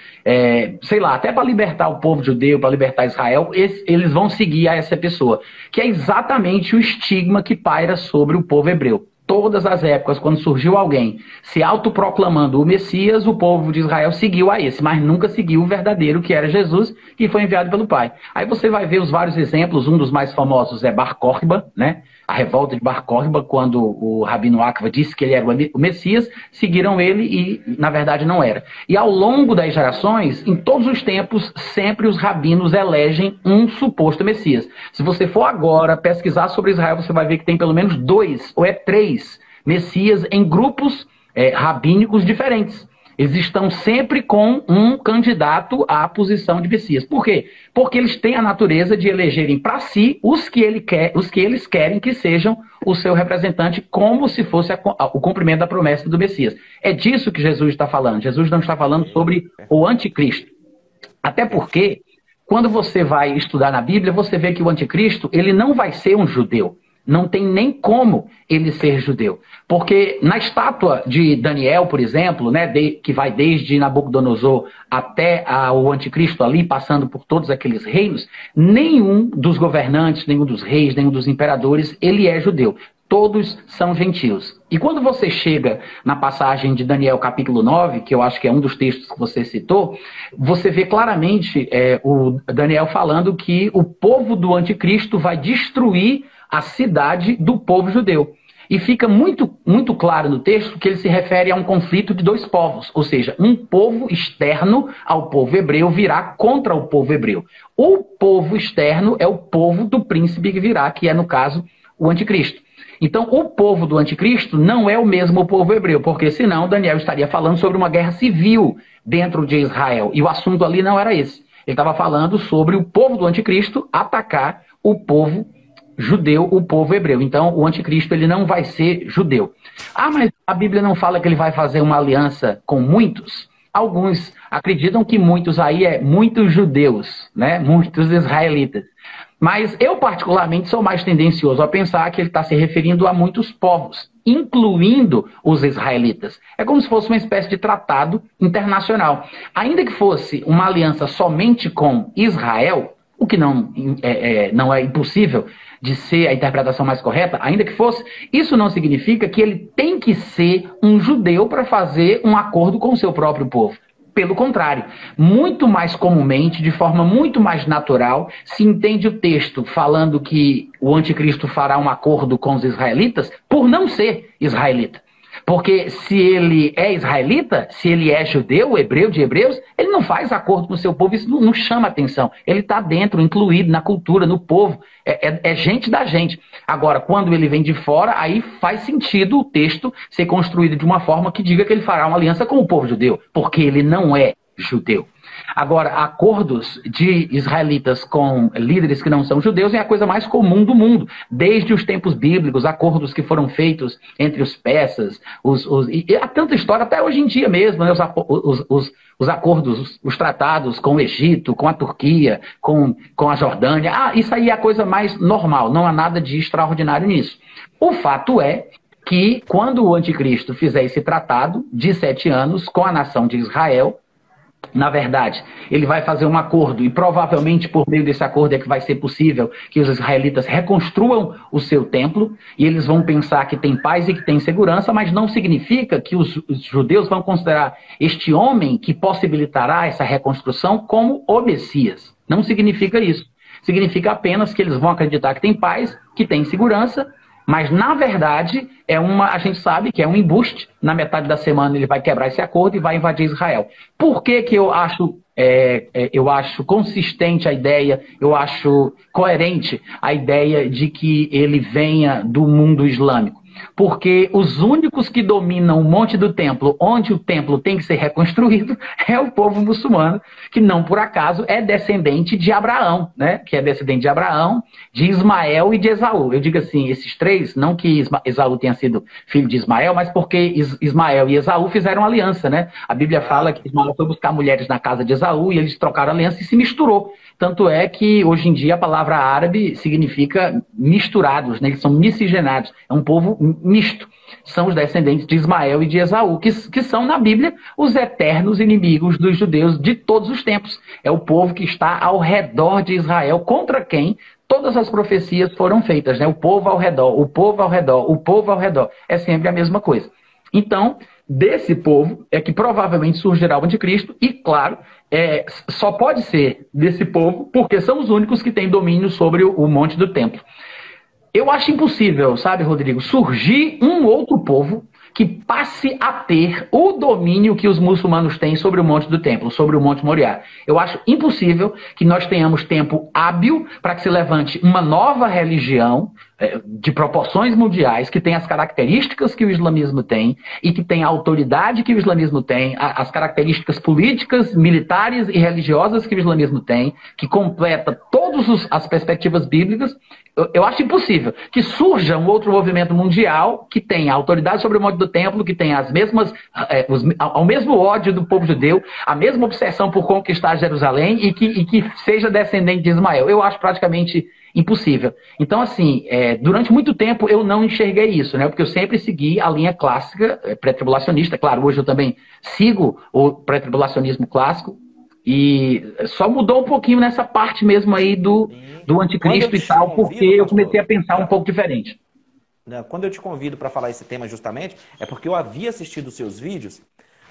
sei lá, até para libertar o povo judeu, para libertar Israel, eles vão seguir a essa pessoa, que é exatamente o estigma que paira sobre o povo hebreu. Todas as épocas, quando surgiu alguém se autoproclamando o Messias, o povo de Israel seguiu a esse, mas nunca seguiu o verdadeiro, que era Jesus, que foi enviado pelo Pai. Aí você vai ver os vários exemplos, um dos mais famosos é Bar Kokhba, né? A revolta de Bar Kokhba, quando o Rabino Akiva disse que ele era o Messias, seguiram ele e, na verdade, não era. E ao longo das gerações, em todos os tempos, sempre os rabinos elegem um suposto Messias. Se você for agora pesquisar sobre Israel, você vai ver que tem pelo menos 2 ou 3 Messias em grupos rabínicos diferentes. Eles estão sempre com um candidato à posição de Messias. Por quê? Porque eles têm a natureza de elegerem para si os que eles querem que sejam o seu representante, como se fosse o cumprimento da promessa do Messias. É disso que Jesus está falando. Jesus não está falando sobre o anticristo. Até porque, quando você vai estudar na Bíblia, você vê que o anticristo ele não vai ser um judeu. Não tem nem como ele ser judeu. Porque na estátua de Daniel, por exemplo, né, que vai desde Nabucodonosor até o anticristo ali, passando por todos aqueles reinos, nenhum dos governantes, nenhum dos reis, nenhum dos imperadores, ele é judeu. Todos são gentios. E quando você chega na passagem de Daniel capítulo 9, que eu acho que é um dos textos que você citou, você vê claramente o Daniel falando que o povo do anticristo vai destruir a cidade do povo judeu. E fica muito, muito claro no texto que ele se refere a um conflito de 2 povos, ou seja, um povo externo ao povo hebreu virá contra o povo hebreu. O povo externo é o povo do príncipe que virá, que é, no caso, o anticristo. Então, o povo do anticristo não é o mesmo povo hebreu, porque senão Daniel estaria falando sobre uma guerra civil dentro de Israel. E o assunto ali não era esse. Ele estava falando sobre o povo do anticristo atacar o povo judeu o povo hebreu. Então, o anticristo ele não vai ser judeu. Ah, mas a Bíblia não fala que ele vai fazer uma aliança com muitos? Alguns acreditam que muitos aí é muitos judeus, né? Muitos israelitas. Mas eu, particularmente, sou mais tendencioso a pensar que ele está se referindo a muitos povos, incluindo os israelitas. É como se fosse uma espécie de tratado internacional. Ainda que fosse uma aliança somente com Israel, o que não é impossível de ser a interpretação mais correta, ainda que fosse, isso não significa que ele tem que ser um judeu para fazer um acordo com o seu próprio povo. Pelo contrário, muito mais comumente, de forma muito mais natural, se entende o texto falando que o anticristo fará um acordo com os israelitas por não ser israelita. Porque se ele é israelita, se ele é judeu, hebreu de hebreus, ele não faz acordo com o seu povo, isso não chama atenção. Ele está dentro, incluído na cultura, no povo, é gente da gente. Agora, quando ele vem de fora, aí faz sentido o texto ser construído de uma forma que diga que ele fará uma aliança com o povo judeu, porque ele não é judeu. Agora, acordos de israelitas com líderes que não são judeus é a coisa mais comum do mundo. Desde os tempos bíblicos, acordos que foram feitos entre os persas, e há tanta história, até hoje em dia mesmo, né, os acordos, os tratados com o Egito, com a Turquia, com a Jordânia. Isso aí é a coisa mais normal, não há nada de extraordinário nisso. O fato é que quando o anticristo fizer esse tratado de 7 anos com a nação de Israel, na verdade, ele vai fazer um acordo e provavelmente por meio desse acordo é que vai ser possível que os israelitas reconstruam o seu templo e eles vão pensar que tem paz e que tem segurança, mas não significa que os judeus vão considerar este homem que possibilitará essa reconstrução como o Messias. Não significa isso. Significa apenas que eles vão acreditar que tem paz, que tem segurança, mas, na verdade, a gente sabe que é um embuste. Na metade da semana ele vai quebrar esse acordo e vai invadir Israel. Por que eu acho consistente a ideia, eu acho coerente a ideia de que ele venha do mundo islâmico? Porque os únicos que dominam o Monte do Templo, onde o templo tem que ser reconstruído, é o povo muçulmano, que não por acaso é descendente de Abraão, né? Que é descendente de Abraão, de Ismael e de Esaú. Eu digo assim, esses três, não que Esaú tenha sido filho de Ismael, mas porque Ismael e Esaú fizeram aliança, né? A Bíblia fala que Ismael foi buscar mulheres na casa de Esaú e eles trocaram aliança e se misturou. Tanto é que, hoje em dia, a palavra árabe significa misturados, né? Eles são miscigenados. É um povo misto. São os descendentes de Ismael e de Esaú, que são, na Bíblia, os eternos inimigos dos judeus de todos os tempos. É o povo que está ao redor de Israel, contra quem todas as profecias foram feitas, né? O povo ao redor, o povo ao redor, o povo ao redor. É sempre a mesma coisa. Então, desse povo é que provavelmente surgirá o anticristo e, claro, só pode ser desse povo porque são os únicos que têm domínio sobre o monte do templo. Eu acho impossível, sabe, Rodrigo, surgir um outro povo que passe a ter o domínio que os muçulmanos têm sobre o Monte do Templo, sobre o Monte Moriá. Eu acho impossível que nós tenhamos tempo hábil para que se levante uma nova religião de proporções mundiais, que tem as características que o islamismo tem e que tem a autoridade que o islamismo tem, as características políticas, militares e religiosas que o islamismo tem, que completa todas as perspectivas bíblicas. Eu acho impossível que surja um outro movimento mundial que tenha autoridade sobre o Monte do Templo, que tenha ao mesmo ódio do povo judeu, a mesma obsessão por conquistar Jerusalém e que seja descendente de Ismael. Eu acho praticamente impossível. Então, assim, durante muito tempo eu não enxerguei isso, né? Porque eu sempre segui a linha clássica pré-tribulacionista. Claro, hoje eu também sigo o pré-tribulacionismo clássico, e só mudou um pouquinho nessa parte mesmo aí do anticristo e tal, porque eu comecei a pensar um pouco diferente. Quando eu te convido para falar esse tema justamente, é porque eu havia assistido os seus vídeos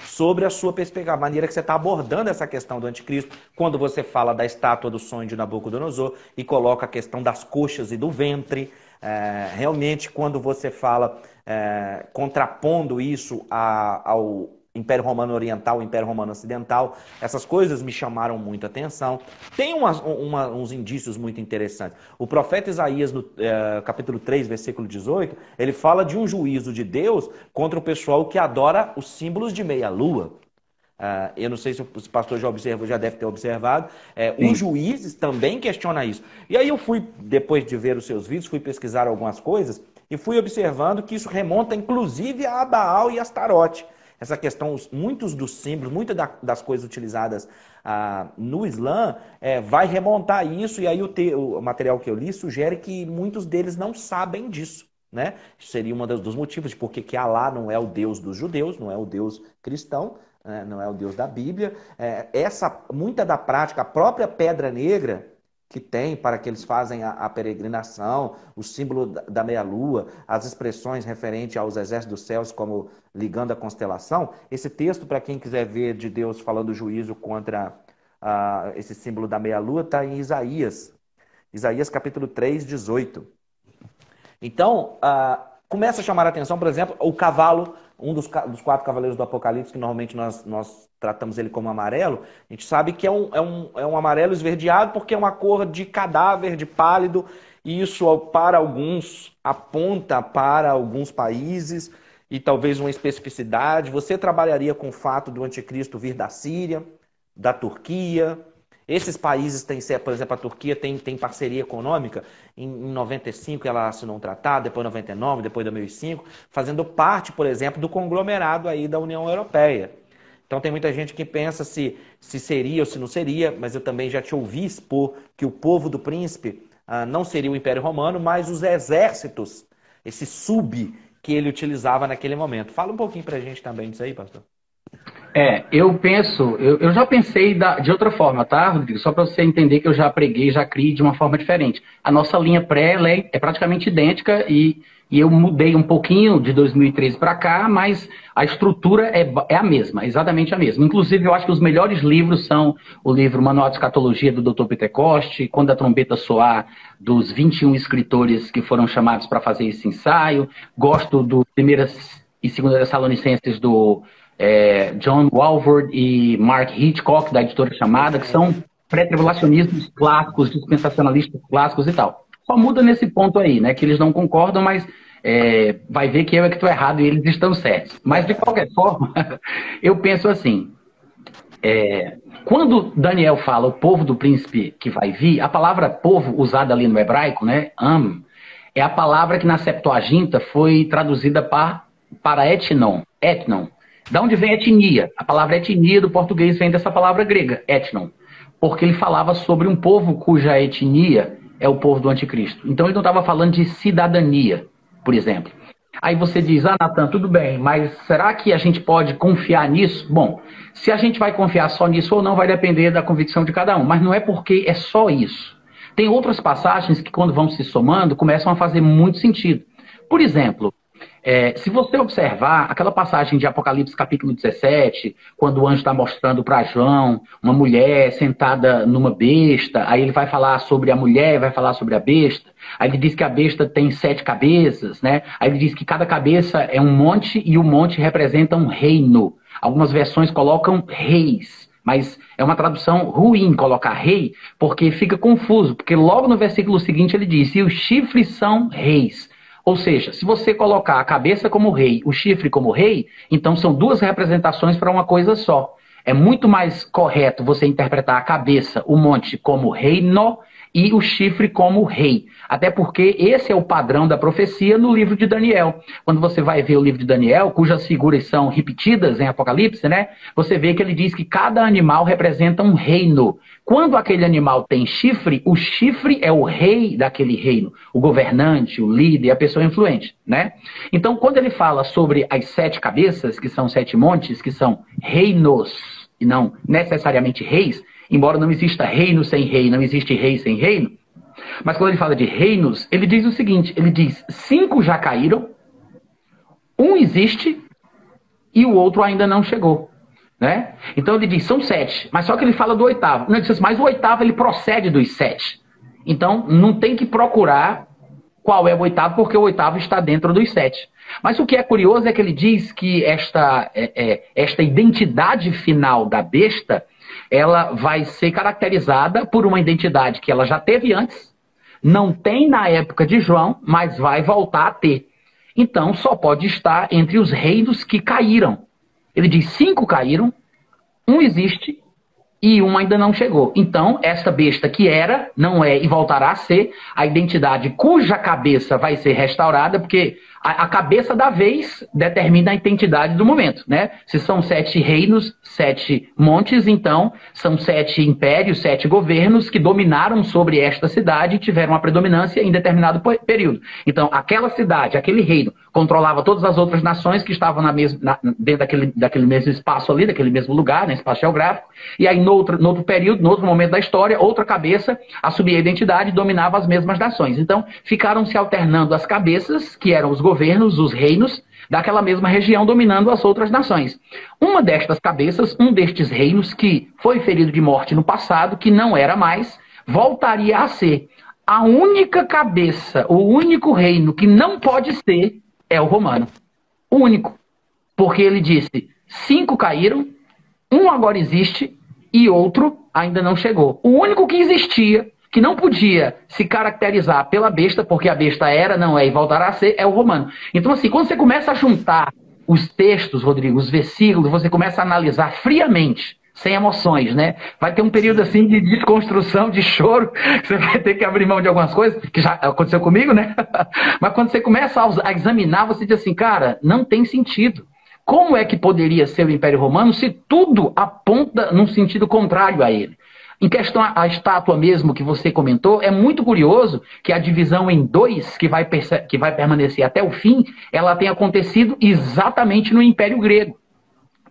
sobre a sua perspectiva, a maneira que você está abordando essa questão do anticristo, quando você fala da estátua do sonho de Nabucodonosor e coloca a questão das coxas e do ventre. Realmente, quando você fala contrapondo isso ao Império Romano Oriental, Império Romano Ocidental, essas coisas me chamaram muito a atenção. Tem uns indícios muito interessantes. O profeta Isaías, no capítulo 3, versículo 18, ele fala de um juízo de Deus contra o pessoal que adora os símbolos de meia-lua. Eu não sei se o pastor já observou, já deve ter observado. Os juízes também questionam isso. E aí eu fui, depois de ver os seus vídeos, fui pesquisar algumas coisas e fui observando que isso remonta inclusive a Baal e Astarote. Essa questão, muitos dos símbolos, muitas das coisas utilizadas no Islã, vai remontar a isso, e aí o material que eu li sugere que muitos deles não sabem disso, né? Seria um dos motivos de por que Alá não é o Deus dos judeus, não é o Deus cristão, não é o Deus da Bíblia. Muita da prática, a própria pedra negra que tem para que eles fazem a peregrinação, o símbolo da meia-lua, as expressões referentes aos exércitos dos céus, como ligando a constelação. Esse texto, para quem quiser ver de Deus falando juízo contra esse símbolo da meia-lua, está em Isaías. Isaías capítulo 3, 18. Então, começa a chamar a atenção, por exemplo, o cavalo, um dos 4 cavaleiros do Apocalipse, que normalmente nós tratamos ele como amarelo. A gente sabe que é um amarelo esverdeado porque é uma cor de cadáver, de pálido, e isso para alguns aponta para alguns países e talvez uma especificidade. Você trabalharia com o fato do anticristo vir da Síria, da Turquia. Esses países têm, por exemplo, a Turquia tem parceria econômica. Em 95 ela assinou um tratado, depois 99, depois 2005, fazendo parte, por exemplo, do conglomerado aí da União Europeia. Então tem muita gente que pensa se seria ou se não seria, mas eu também já te ouvi expor que o povo do príncipe não seria o Império Romano, mas os exércitos, esse que ele utilizava naquele momento. Fala um pouquinho pra gente também disso aí, pastor. Eu já pensei de outra forma, tá, Rodrigo? Só para você entender que eu já preguei, já criei de uma forma diferente. A nossa linha pré é praticamente idêntica e eu mudei um pouquinho de 2013 para cá, mas a estrutura é a mesma, exatamente a mesma. Inclusive, eu acho que os melhores livros são o livro Manual de Escatologia do Dr. Pentecoste, Quando a Trombeta Soar, dos 21 escritores que foram chamados para fazer esse ensaio. Gosto do 1ª e 2ª Tessalonicenses do John Walvoord e Mark Hitchcock, da editora Chamada, que são pré-tribulacionistas clássicos, dispensacionalistas clássicos e tal. Só muda nesse ponto aí, né, que eles não concordam, mas vai ver que eu é que estou errado e eles estão certos. Mas, de qualquer forma, eu penso assim, quando Daniel fala o povo do príncipe que vai vir, a palavra povo usada ali no hebraico, né, é a palavra que na Septuaginta foi traduzida para etnon. Da onde vem etnia? A palavra etnia do português vem dessa palavra grega, etnon, porque ele falava sobre um povo cuja etnia é o povo do anticristo. Então ele não estava falando de cidadania, por exemplo. Aí você diz, Natan, tudo bem, mas será que a gente pode confiar nisso? Bom, se a gente vai confiar só nisso ou não vai depender da convicção de cada um, mas não é porque é só isso. Tem outras passagens que quando vão se somando começam a fazer muito sentido. Por exemplo, se você observar aquela passagem de Apocalipse capítulo 17, quando o anjo está mostrando para João uma mulher sentada numa besta, aí ele vai falar sobre a mulher, vai falar sobre a besta, aí ele diz que a besta tem 7 cabeças, né? Aí ele diz que cada cabeça é um monte e o monte representa um reino. Algumas versões colocam reis, mas é uma tradução ruim colocar rei, porque fica confuso, porque logo no versículo seguinte ele diz, e os chifres são reis. Ou seja, se você colocar a cabeça como rei, o chifre como rei, então são 2 representações para uma coisa só. É muito mais correto você interpretar a cabeça, o monte, como reino e o chifre como rei. Até porque esse é o padrão da profecia no livro de Daniel. Quando você vai ver o livro de Daniel, cujas figuras são repetidas em Apocalipse, né? Você vê que ele diz que cada animal representa um reino. Quando aquele animal tem chifre, o chifre é o rei daquele reino, o governante, o líder, a pessoa influente, né? Então, quando ele fala sobre as 7 cabeças, que são 7 montes, que são reinos, e não necessariamente reis, embora não exista reino sem rei, não existe rei sem reino, mas quando ele fala de reinos, ele diz o seguinte, ele diz, 5 já caíram, 1 existe e o outro ainda não chegou. Né? Então ele diz, são 7, mas só que ele fala do 8º. Não, ele diz, mas o 8º ele procede dos 7. Então não tem que procurar qual é o 8º, porque o 8º está dentro dos 7. Mas o que é curioso é que ele diz que esta identidade final da besta, ela vai ser caracterizada por uma identidade que ela já teve antes, não tem na época de João, mas vai voltar a ter. Então só pode estar entre os reinos que caíram. Ele diz, 5 caíram, Um existe e um ainda não chegou. Então, essa besta que era, não é e voltará a ser a identidade cuja cabeça vai ser restaurada, porque a cabeça da vez determina a identidade do momento, né? Se são 7 reinos, 7 montes, então são 7 impérios, 7 governos que dominaram sobre esta cidade e tiveram uma predominância em determinado período. Então, aquela cidade, aquele reino, controlava todas as outras nações que estavam dentro daquele mesmo espaço ali, daquele mesmo lugar, né, espaço geográfico, e aí no outro período, no outro momento da história, outra cabeça assumia a identidade e dominava as mesmas nações. Então, ficaram se alternando as cabeças, que eram os governos, os reinos, daquela mesma região, dominando as outras nações. Uma destas cabeças, um destes reinos, que foi ferido de morte no passado, que não era mais, voltaria a ser. A única cabeça, o único reino que não pode ser é o romano. O único. Porque ele disse, 5 caíram, um agora existe e outro ainda não chegou. O único que existia, que não podia se caracterizar pela besta, porque a besta era, não é e voltará a ser, é o romano. Então, assim, quando você começa a juntar os textos, Rodrigo, os versículos, você começa a analisar friamente, sem emoções, né? Vai ter um período assim de desconstrução, de choro, você vai ter que abrir mão de algumas coisas, que já aconteceu comigo, né? Mas quando você começa a examinar, você diz assim, cara, não tem sentido. Como é que poderia ser o Império Romano se tudo aponta num sentido contrário a ele? Em questão à estátua mesmo que você comentou, é muito curioso que a divisão em 2, que vai permanecer até o fim, ela tenha acontecido exatamente no Império Grego.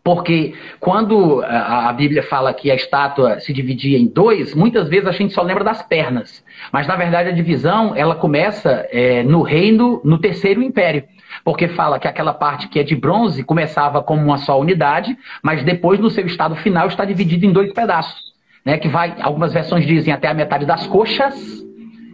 Porque quando a Bíblia fala que a estátua se dividia em 2, muitas vezes a gente só lembra das pernas. Mas, na verdade, a divisão ela começa no reino, no Terceiro Império. Porque fala que aquela parte que é de bronze começava como uma só unidade, mas depois, no seu estado final, está dividido em 2 pedaços. Né, que vai, algumas versões dizem até a metade das coxas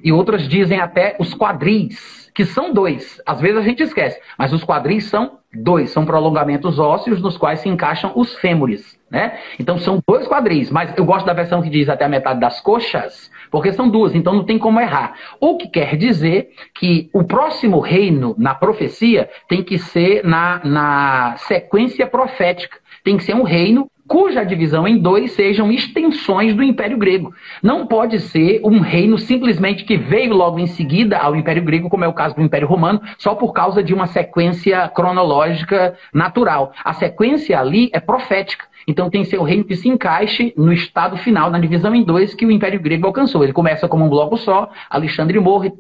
e outras dizem até os quadris, que são 2. Às vezes a gente esquece, mas os quadris são 2, são prolongamentos ósseos nos quais se encaixam os fêmures. Né? Então são 2 quadris, mas eu gosto da versão que diz até a metade das coxas, porque são 2, então não tem como errar. O que quer dizer que o próximo reino na profecia tem que ser na sequência profética, tem que ser um reino cuja divisão em 2 sejam extensões do Império Grego. Não pode ser um reino simplesmente que veio logo em seguida ao Império Grego, como é o caso do Império Romano, só por causa de uma sequência cronológica natural. A sequência ali é profética. Então tem que ser o reino que se encaixe no estado final, na divisão em 2 que o Império Grego alcançou. Ele começa como um bloco só, Alexandre morre,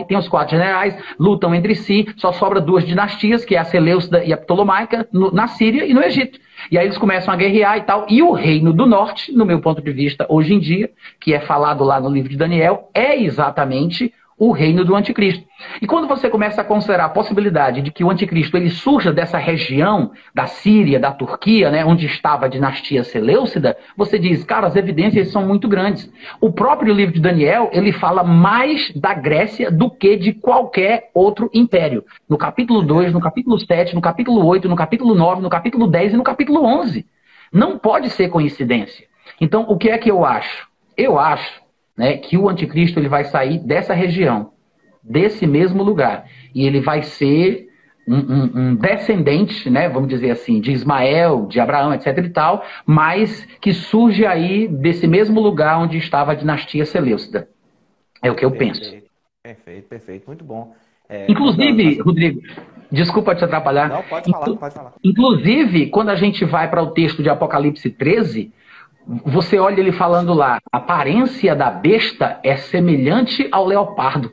tem os 4 generais, lutam entre si, só sobra 2 dinastias, que é a Seleucida e a Ptolomaica, na Síria e no Egito. E aí eles começam a guerrear e tal. E o reino do norte, no meu ponto de vista, hoje em dia, que é falado lá no livro de Daniel, é exatamente o reino do anticristo. E quando você começa a considerar a possibilidade de que o anticristo ele surja dessa região da Síria, da Turquia, né, onde estava a dinastia Seleucida, você diz, cara, as evidências são muito grandes. O próprio livro de Daniel, ele fala mais da Grécia do que de qualquer outro império. No capítulo 2, no capítulo 7, no capítulo 8, no capítulo 9, no capítulo 10 e no capítulo 11. Não pode ser coincidência. Então, o que é que eu acho? Eu acho, né, que o anticristo ele vai sair dessa região, desse mesmo lugar, e ele vai ser um descendente, né, vamos dizer assim, de Ismael, de Abraão, etc e tal, mas que surge aí desse mesmo lugar onde estava a dinastia Seleucida. É o que eu penso. Perfeito, perfeito, muito bom. Inclusive, Rodrigo, desculpa te atrapalhar. Não, pode falar, pode falar. Inclusive, quando a gente vai para o texto de Apocalipse 13, você olha ele falando lá, a aparência da besta é semelhante ao leopardo.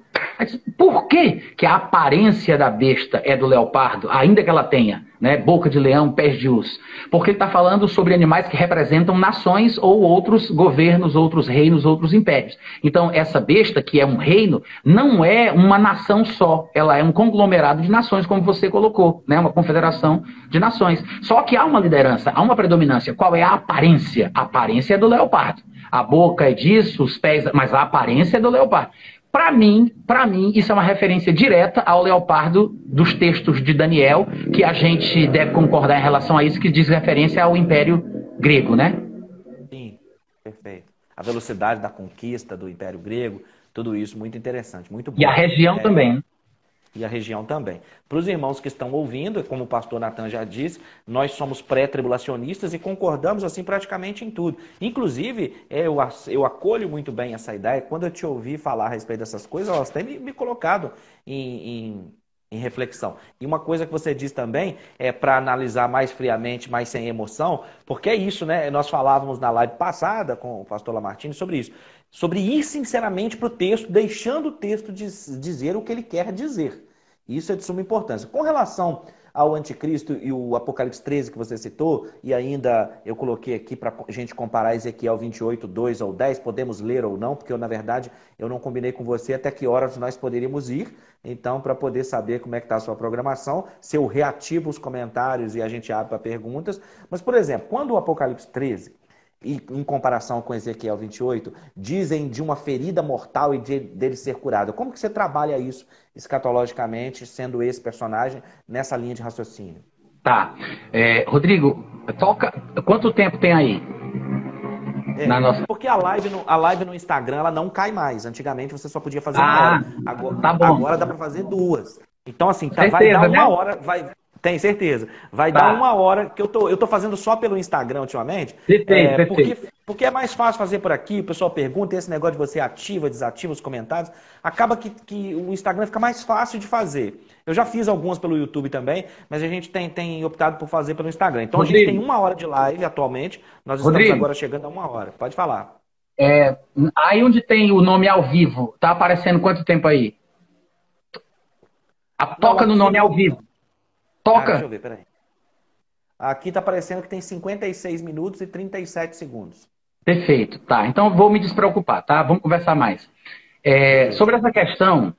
Por que a aparência da besta é do leopardo, ainda que ela tenha, né, boca de leão, pés de urso? Porque ele está falando sobre animais que representam nações ou outros governos, outros reinos, outros impérios. Então, essa besta, que é um reino, não é uma nação só. Ela é um conglomerado de nações, como você colocou, né, uma confederação de nações. Só que há uma liderança, há uma predominância. Qual é a aparência? A aparência é do leopardo. A boca é disso, os pés, mas a aparência é do leopardo. Para mim, isso é uma referência direta ao leopardo dos textos de Daniel, que a gente deve concordar em relação a isso, que diz referência ao Império Grego, né? Sim, perfeito. A velocidade da conquista do Império Grego, tudo isso muito interessante, muito bom. E a região também, né? e a região também. Para os irmãos que estão ouvindo, como o pastor Natan já disse, nós somos pré-tribulacionistas e concordamos assim praticamente em tudo. Inclusive, eu acolho muito bem essa ideia. Quando eu te ouvi falar a respeito dessas coisas, elas têm me colocado em reflexão. E uma coisa que você diz também é para analisar mais friamente, mais sem emoção, porque é isso, né? Nós falávamos na live passada com o pastor Lamartine sobre isso, sobre ir sinceramente para o texto, deixando o texto dizer o que ele quer dizer. Isso é de suma importância. Com relação ao anticristo e o Apocalipse 13 que você citou, e ainda eu coloquei aqui para a gente comparar Ezequiel 28, 2 ou 10, podemos ler ou não, porque na verdade eu não combinei com você até que horas nós poderíamos ir, então para poder saber como é que está a sua programação, se eu reativo os comentários e a gente abre para perguntas. Mas, por exemplo, quando o Apocalipse 13, e em comparação com Ezequiel 28, dizem de uma ferida mortal e dele ser curado. Como que você trabalha isso escatologicamente, sendo esse personagem, nessa linha de raciocínio? Tá. Rodrigo, quanto tempo tem aí? Porque a live no Instagram ela não cai mais. Antigamente você só podia fazer uma hora. Agora dá para fazer 2. Então, assim, vai dar uma hora... Tem certeza. Vai dar uma hora que eu tô fazendo só pelo Instagram ultimamente. Porque é mais fácil fazer por aqui, o pessoal pergunta, esse negócio de você ativa, desativa os comentários, acaba que o Instagram fica mais fácil de fazer. Eu já fiz algumas pelo YouTube também, mas a gente tem optado por fazer pelo Instagram. Então Rodrigo, a gente tem 1 hora de live atualmente, nós estamos agora chegando a 1 hora. Pode falar. Aí onde tem o nome ao vivo, tá aparecendo quanto tempo aí? Toca no nome ao vivo. Toca. Deixa eu ver, peraí. Aqui tá aparecendo que tem 56 minutos e 37 segundos. Perfeito, tá. Então vou me despreocupar, tá? Vamos conversar mais. Sobre essa questão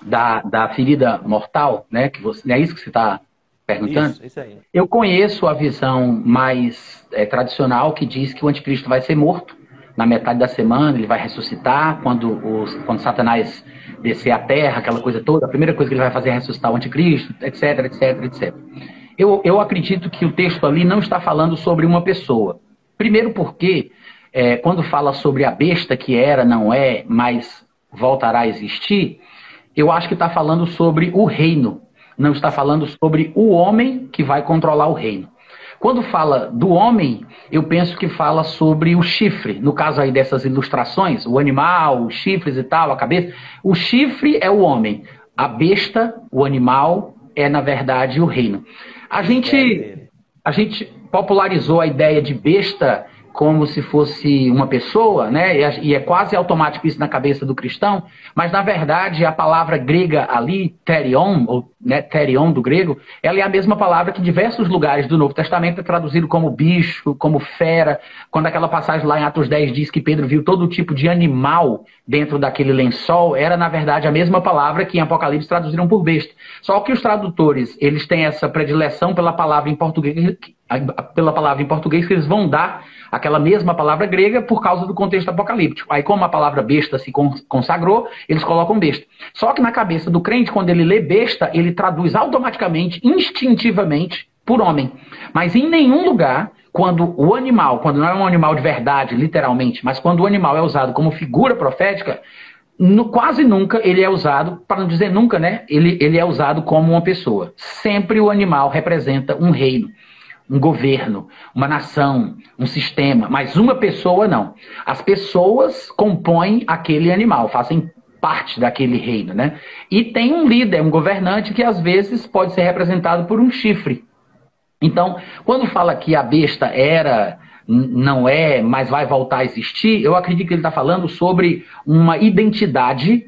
da ferida mortal, né? É isso que você está perguntando? Isso aí. Eu conheço a visão mais tradicional que diz que o anticristo vai ser morto na metade da semana, ele vai ressuscitar quando Satanás descer à terra, aquela coisa toda, a primeira coisa que ele vai fazer é ressuscitar o anticristo, etc, etc, etc. Eu acredito que o texto ali não está falando sobre uma pessoa. Primeiro porque, quando fala sobre a besta que era, não é, mas voltará a existir, eu acho que está falando sobre o reino, não está falando sobre o homem que vai controlar o reino. Quando fala do homem, eu penso que fala sobre o chifre. No caso aí dessas ilustrações, o animal, os chifres e tal, a cabeça. O chifre é o homem. A besta, o animal, é na verdade o reino. A gente popularizou a ideia de besta como se fosse uma pessoa, né? E é quase automático isso na cabeça do cristão, mas na verdade a palavra grega ali, therion, ou né, therion do grego, ela é a mesma palavra que em diversos lugares do Novo Testamento é traduzido como bicho, como fera, quando aquela passagem lá em Atos 10 diz que Pedro viu todo tipo de animal dentro daquele lençol, era na verdade a mesma palavra que em Apocalipse traduziram por besta. Só que os tradutores, eles têm essa predileção pela palavra em português que eles vão dar aquela mesma palavra grega por causa do contexto apocalíptico. Aí, como a palavra besta se consagrou, eles colocam besta. Só que na cabeça do crente, quando ele lê besta, ele traduz automaticamente, instintivamente, por homem. Mas em nenhum lugar, quando o animal, quando não é um animal de verdade, literalmente, mas quando o animal é usado como figura profética, quase nunca ele é usado, para não dizer nunca, né? Ele é usado como uma pessoa. Sempre o animal representa um reino, um governo, uma nação, um sistema, mas uma pessoa não. As pessoas compõem aquele animal, fazem parte daquele reino, né? E tem um líder, um governante que às vezes pode ser representado por um chifre. Então, quando fala que a besta era, não é, mas vai voltar a existir, eu acredito que ele está falando sobre uma identidade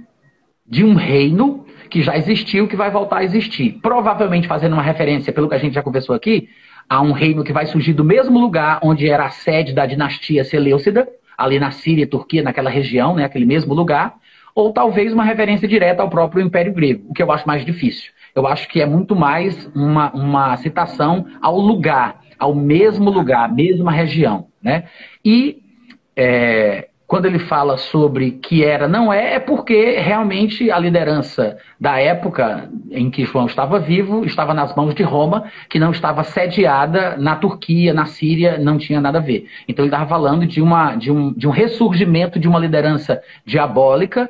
de um reino que já existiu, que vai voltar a existir. Provavelmente fazendo uma referência, pelo que a gente já conversou aqui, a um reino que vai surgir do mesmo lugar onde era a sede da dinastia Seleucida, ali na Síria e Turquia, naquela região, né, aquele mesmo lugar, ou talvez uma referência direta ao próprio Império Grego, o que eu acho mais difícil. Eu acho que é muito mais uma citação ao lugar, ao mesmo lugar, mesma região, né? E quando ele fala sobre que era, não é porque realmente a liderança da época em que João estava vivo estava nas mãos de Roma, que não estava sediada na Turquia, na Síria, não tinha nada a ver. Então ele estava falando de um ressurgimento de uma liderança diabólica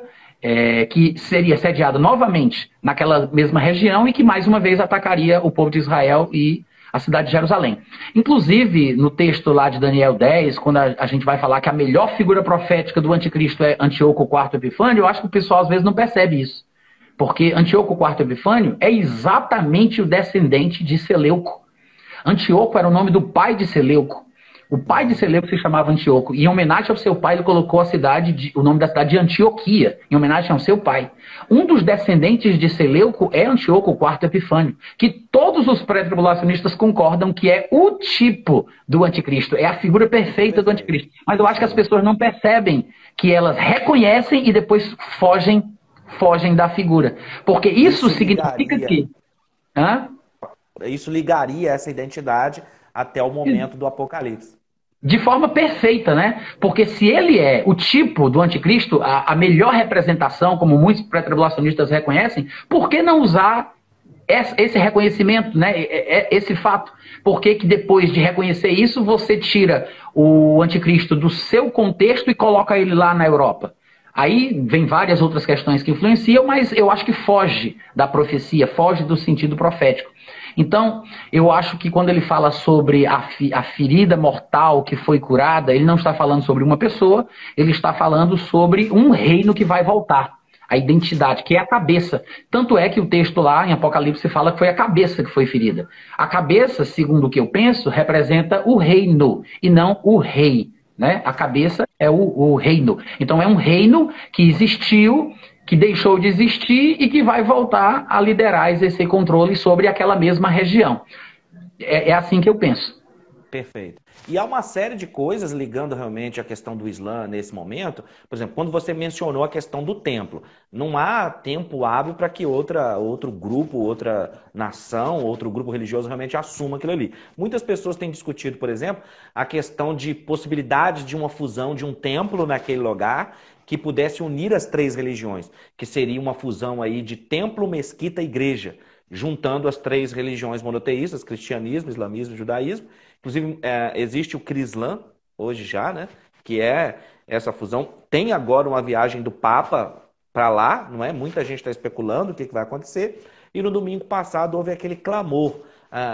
que seria sediado novamente naquela mesma região e que mais uma vez atacaria o povo de Israel e a cidade de Jerusalém. Inclusive, no texto lá de Daniel 10, quando a gente vai falar que a melhor figura profética do anticristo é Antíoco IV Epifânio, eu acho que o pessoal às vezes não percebe isso. Porque Antíoco IV Epifânio é exatamente o descendente de Seleuco. Antíoco era o nome do pai de Seleuco. O pai de Seleuco se chamava Antíoco. E em homenagem ao seu pai, ele colocou o nome da cidade de Antioquia, em homenagem ao seu pai. Um dos descendentes de Seleuco é Antíoco IV Epifânio, que todos os pré-tribulacionistas concordam que é o tipo do anticristo, é a figura perfeita do anticristo. Mas eu acho que as pessoas não percebem que elas reconhecem e depois fogem da figura. Porque isso significa que... Isso ligaria essa identidade até o momento do Apocalipse. De forma perfeita, né? Porque se ele é o tipo do anticristo, a melhor representação, como muitos pré-tribulacionistas reconhecem, por que não usar esse reconhecimento, né? Esse fato? Por que depois de reconhecer isso, você tira o anticristo do seu contexto e coloca ele lá na Europa? Aí vem várias outras questões que influenciam, mas eu acho que foge da profecia, foge do sentido profético. Então, eu acho que quando ele fala sobre a ferida mortal que foi curada, ele não está falando sobre uma pessoa, ele está falando sobre um reino que vai voltar. A identidade, que é a cabeça. Tanto é que o texto lá em Apocalipse fala que foi a cabeça que foi ferida. A cabeça, segundo o que eu penso, representa o reino e não o rei. Né? A cabeça é o reino. Então é um reino que existiu, que deixou de existir e que vai voltar a liderar, exercer controle sobre aquela mesma região. É assim que eu penso. Perfeito. E há uma série de coisas ligando realmente a questão do Islã nesse momento. Por exemplo, quando você mencionou a questão do templo, não há tempo hábil para que outro grupo, outra nação, outro grupo religioso realmente assuma aquilo ali. Muitas pessoas têm discutido, por exemplo, a questão de possibilidade de uma fusão de um templo naquele lugar que pudesse unir as três religiões, que seria uma fusão aí de templo, mesquita e igreja, juntando as três religiões monoteístas, cristianismo, islamismo e judaísmo. Inclusive, existe o Crislã, hoje já, né? Que é essa fusão. Tem agora uma viagem do Papa para lá, não é? Muita gente está especulando o que vai acontecer. E no domingo passado houve aquele clamor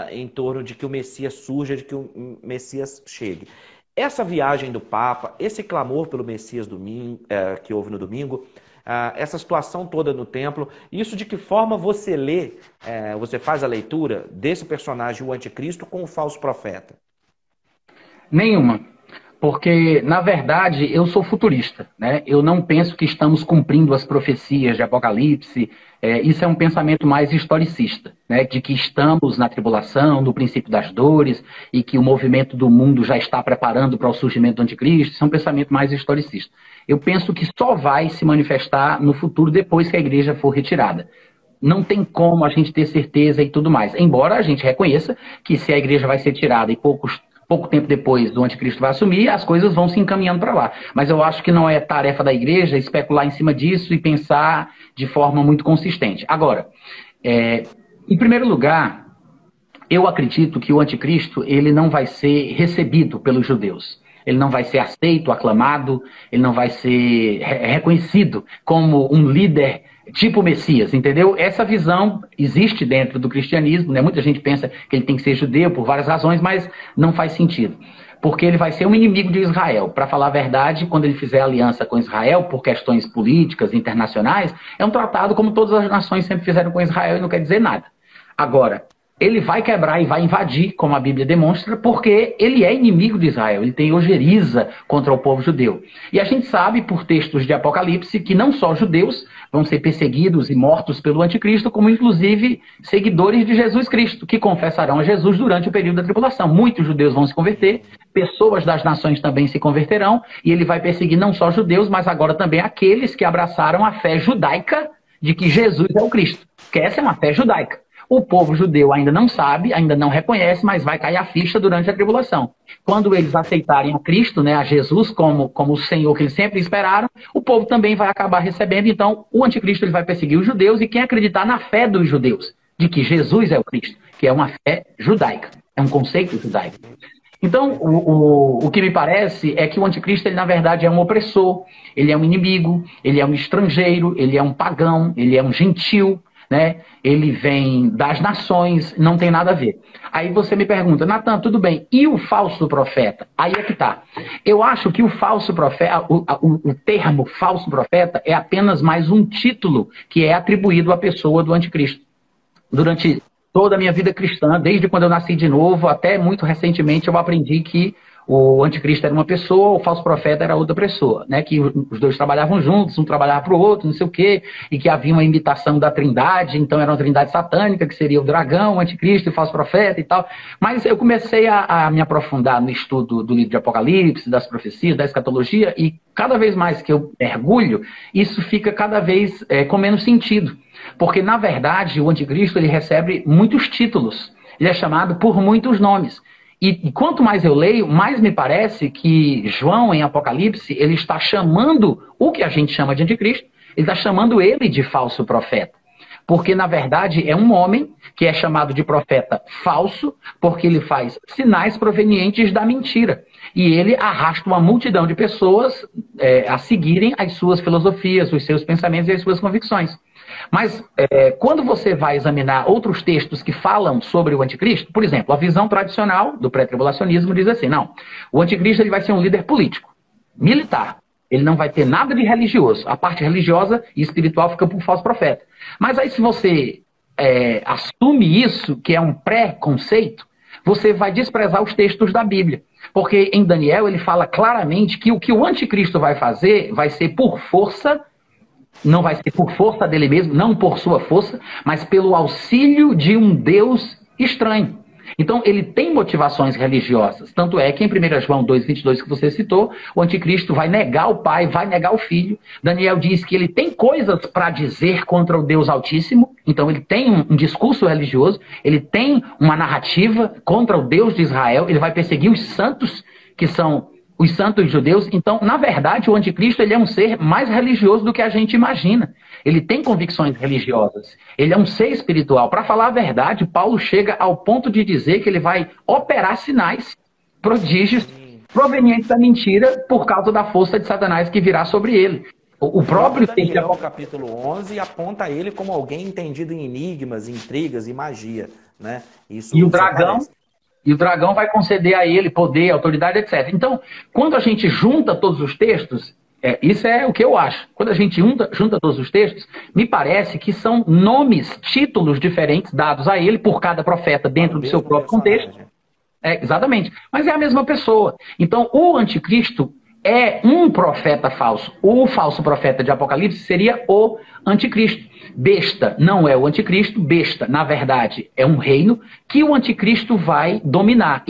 em torno de que o Messias surja, de que o Messias chegue. Essa viagem do Papa, esse clamor pelo Messias que houve no domingo, essa situação toda no templo, isso de que forma você lê, você faz a leitura desse personagem, o anticristo, com o falso profeta? Nenhuma. Porque, na verdade, eu sou futurista, né? Eu não penso que estamos cumprindo as profecias de Apocalipse. Isso é um pensamento mais historicista, né? De que estamos na tribulação, no princípio das dores, e que o movimento do mundo já está preparando para o surgimento do anticristo. Isso é um pensamento mais historicista. Eu penso que só vai se manifestar no futuro depois que a igreja for retirada. Não tem como a gente ter certeza e tudo mais. Embora a gente reconheça que se a igreja vai ser tirada e pouco tempo depois do anticristo vai assumir, as coisas vão se encaminhando para lá. Mas eu acho que não é tarefa da igreja especular em cima disso e pensar de forma muito consistente. Agora, em primeiro lugar, eu acredito que o anticristo ele não vai ser recebido pelos judeus. Ele não vai ser aceito, aclamado, ele não vai ser reconhecido como um líder tipo Messias, entendeu? Essa visão existe dentro do cristianismo, né? Muita gente pensa que ele tem que ser judeu por várias razões, mas não faz sentido. Porque ele vai ser um inimigo de Israel. Para falar a verdade, quando ele fizer aliança com Israel, por questões políticas, internacionais, é um tratado como todas as nações sempre fizeram com Israel e não quer dizer nada. Agora, ele vai quebrar e vai invadir, como a Bíblia demonstra, porque ele é inimigo de Israel, ele tem ojeriza contra o povo judeu. E a gente sabe, por textos de Apocalipse, que não só judeus vão ser perseguidos e mortos pelo anticristo, como inclusive seguidores de Jesus Cristo, que confessarão a Jesus durante o período da tribulação. Muitos judeus vão se converter, pessoas das nações também se converterão, e ele vai perseguir não só judeus, mas agora também aqueles que abraçaram a fé judaica de que Jesus é o Cristo, que essa é uma fé judaica. O povo judeu ainda não sabe, ainda não reconhece, mas vai cair a ficha durante a tribulação. Quando eles aceitarem a Cristo, né, a Jesus como o Senhor que eles sempre esperaram, o povo também vai acabar recebendo. Então, o anticristo ele vai perseguir os judeus e quem acreditar na fé dos judeus, de que Jesus é o Cristo, que é uma fé judaica, é um conceito judaico. Então, o que me parece é que o anticristo, ele, na verdade, é um opressor, ele é um inimigo, ele é um estrangeiro, ele é um pagão, ele é um gentil, né? Ele vem das nações, não tem nada a ver. Aí você me pergunta, Natan, tudo bem, e o falso profeta? Aí é que tá. Eu acho que o falso profeta, o termo falso profeta é apenas mais um título que é atribuído à pessoa do anticristo. Durante toda a minha vida cristã, desde quando eu nasci de novo, até muito recentemente, eu aprendi que o anticristo era uma pessoa, o falso profeta era outra pessoa, né? Que os dois trabalhavam juntos, um trabalhava para o outro, não sei o quê, e que havia uma imitação da trindade, então era uma trindade satânica, que seria o dragão, o anticristo e o falso profeta e tal. Mas eu comecei a me aprofundar no estudo do livro de Apocalipse, das profecias, da escatologia, e cada vez mais que eu mergulho, isso fica cada vez com menos sentido. Porque, na verdade, o anticristo ele recebe muitos títulos, ele é chamado por muitos nomes. E quanto mais eu leio, mais me parece que João, em Apocalipse, ele está chamando o que a gente chama de anticristo, ele está chamando ele de falso profeta. Porque, na verdade, é um homem que é chamado de profeta falso, porque ele faz sinais provenientes da mentira. E ele arrasta uma multidão de pessoas a seguirem as suas filosofias, os seus pensamentos e as suas convicções. Mas quando você vai examinar outros textos que falam sobre o anticristo, por exemplo, a visão tradicional do pré-tribulacionismo diz assim, não, o anticristo ele vai ser um líder político, militar, ele não vai ter nada de religioso, a parte religiosa e espiritual fica por falso profeta. Mas aí se você assume isso, que é um pré-conceito, você vai desprezar os textos da Bíblia. Porque em Daniel ele fala claramente que o que o anticristo vai fazer vai ser por força. Não vai ser por força dele mesmo, não por sua força, mas pelo auxílio de um Deus estranho. Então, ele tem motivações religiosas. Tanto é que em 1 João 2,22 que você citou, o anticristo vai negar o pai, vai negar o filho. Daniel diz que ele tem coisas para dizer contra o Deus Altíssimo. Então, ele tem um discurso religioso, ele tem uma narrativa contra o Deus de Israel, ele vai perseguir os santos, que são os santos judeus. Então, na verdade, o anticristo ele é um ser mais religioso do que a gente imagina. Ele tem convicções religiosas. Ele é um ser espiritual. Para falar a verdade, Paulo chega ao ponto de dizer que ele vai operar sinais, prodígios, provenientes da mentira por causa da força de Satanás que virá sobre ele. O próprio Daniel, capítulo 11, aponta ele como alguém entendido em enigmas, intrigas e magia, né? Isso e o dragão... E o dragão vai conceder a ele poder, autoridade, etc. Então, quando a gente junta todos os textos, isso é o que eu acho. Quando a gente junta todos os textos, me parece que são nomes, títulos diferentes dados a ele por cada profeta dentro do seu próprio contexto. Exatamente. Mas é a mesma pessoa. Então, o anticristo é um profeta falso. O falso profeta de Apocalipse seria o anticristo. Besta não é o anticristo, besta, na verdade, é um reino que o anticristo vai dominar.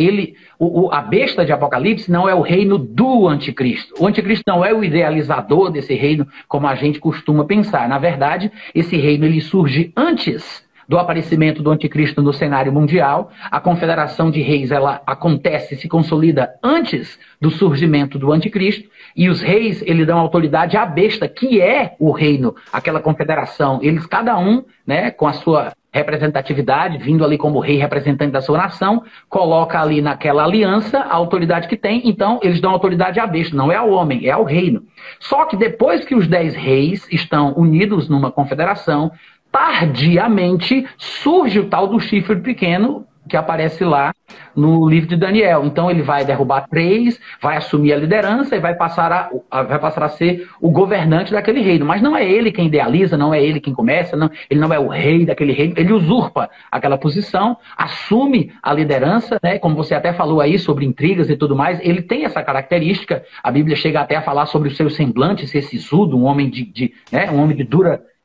A besta de Apocalipse não é o reino do anticristo. O anticristo não é o idealizador desse reino, como a gente costuma pensar. Na verdade, esse reino ele surge antes do aparecimento do anticristo no cenário mundial. A confederação de reis ela acontece, se consolida antes do surgimento do anticristo, e os reis eles dão autoridade à besta, que é o reino, aquela confederação. Eles cada um, né, com a sua representatividade, vindo ali como rei representante da sua nação, coloca ali naquela aliança a autoridade que tem, então eles dão autoridade à besta, não é ao homem, é ao reino. Só que depois que os 10 reis estão unidos numa confederação, tardiamente surge o tal do chifre pequeno que aparece lá no livro de Daniel. Então ele vai derrubar 3, vai assumir a liderança e vai passar a ser o governante daquele reino. Mas não é ele quem idealiza, não é ele quem começa, ele não é o rei daquele reino, ele usurpa aquela posição, assume a liderança, né? Como você até falou aí sobre intrigas e tudo mais, ele tem essa característica. A Bíblia chega até a falar sobre o seu semblante ser sisudo, um homem um homem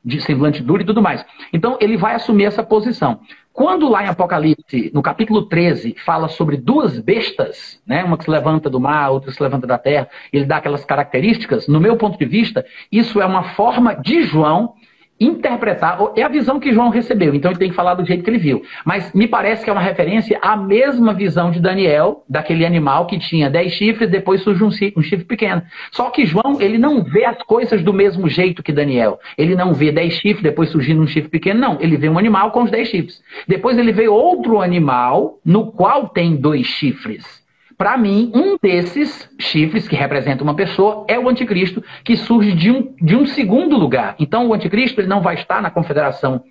de semblante duro e tudo mais. Então, ele vai assumir essa posição. Quando lá em Apocalipse, no capítulo 13, fala sobre 2 bestas, né, uma que se levanta do mar, outra que se levanta da terra, ele dá aquelas características, no meu ponto de vista, isso é uma forma de João interpretar, é a visão que João recebeu, então ele tem que falar do jeito que ele viu. Mas me parece que é uma referência à mesma visão de Daniel, daquele animal que tinha 10 chifres, depois surge um chifre pequeno. Só que João, ele não vê as coisas do mesmo jeito que Daniel. Ele não vê 10 chifres, depois surgindo um chifre pequeno, não. Ele vê um animal com os 10 chifres. Depois ele vê outro animal, no qual tem 2 chifres. para mim, um desses chifres, que representa uma pessoa, é o anticristo, que surge de um segundo lugar. Então, o anticristo ele não vai estar na confederação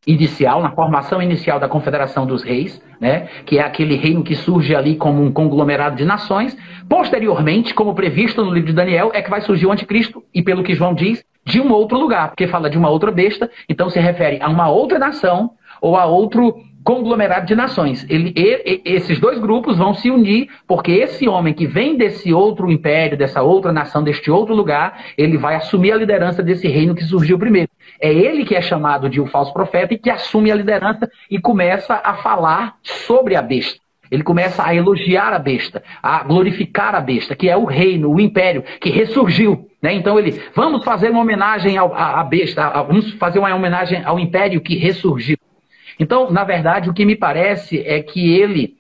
inicial, na formação inicial da Confederação dos Reis, né, que é aquele reino que surge ali como um conglomerado de nações. Posteriormente, como previsto no livro de Daniel, é que vai surgir o anticristo, e pelo que João diz, de um outro lugar, porque fala de uma outra besta, então se refere a uma outra nação ou a outro conglomerado de nações. Esses dois grupos vão se unir, porque esse homem que vem desse outro império, dessa outra nação, deste outro lugar, ele vai assumir a liderança desse reino que surgiu primeiro. É ele que é chamado de o falso profeta e que assume a liderança e começa a falar sobre a besta. Ele começa a elogiar a besta, a glorificar a besta, que é o reino, o império, que ressurgiu. Né? Então vamos fazer uma homenagem à besta, vamos fazer uma homenagem ao império que ressurgiu. Então, na verdade, o que me parece é que ele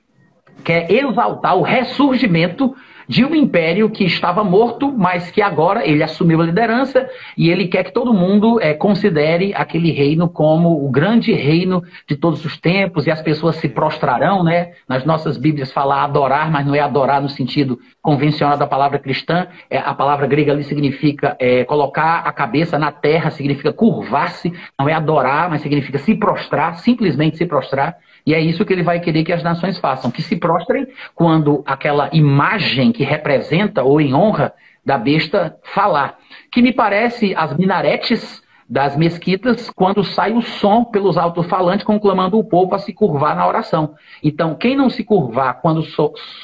quer exaltar o ressurgimento de um império que estava morto, mas que agora ele assumiu a liderança e ele quer que todo mundo considere aquele reino como o grande reino de todos os tempos, e as pessoas se prostrarão, né? Nas nossas Bíblias fala adorar, mas não é adorar no sentido convencional da palavra cristã. A palavra grega ali significa colocar a cabeça na terra, significa curvar-se, não é adorar, mas significa se prostrar, simplesmente se prostrar. E é isso que ele vai querer que as nações façam, que se prostrem quando aquela imagem que representa ou em honra da besta falar. Que me parece as minaretes das mesquitas quando sai o som pelos alto-falantes conclamando o povo a se curvar na oração. Então, quem não se curvar quando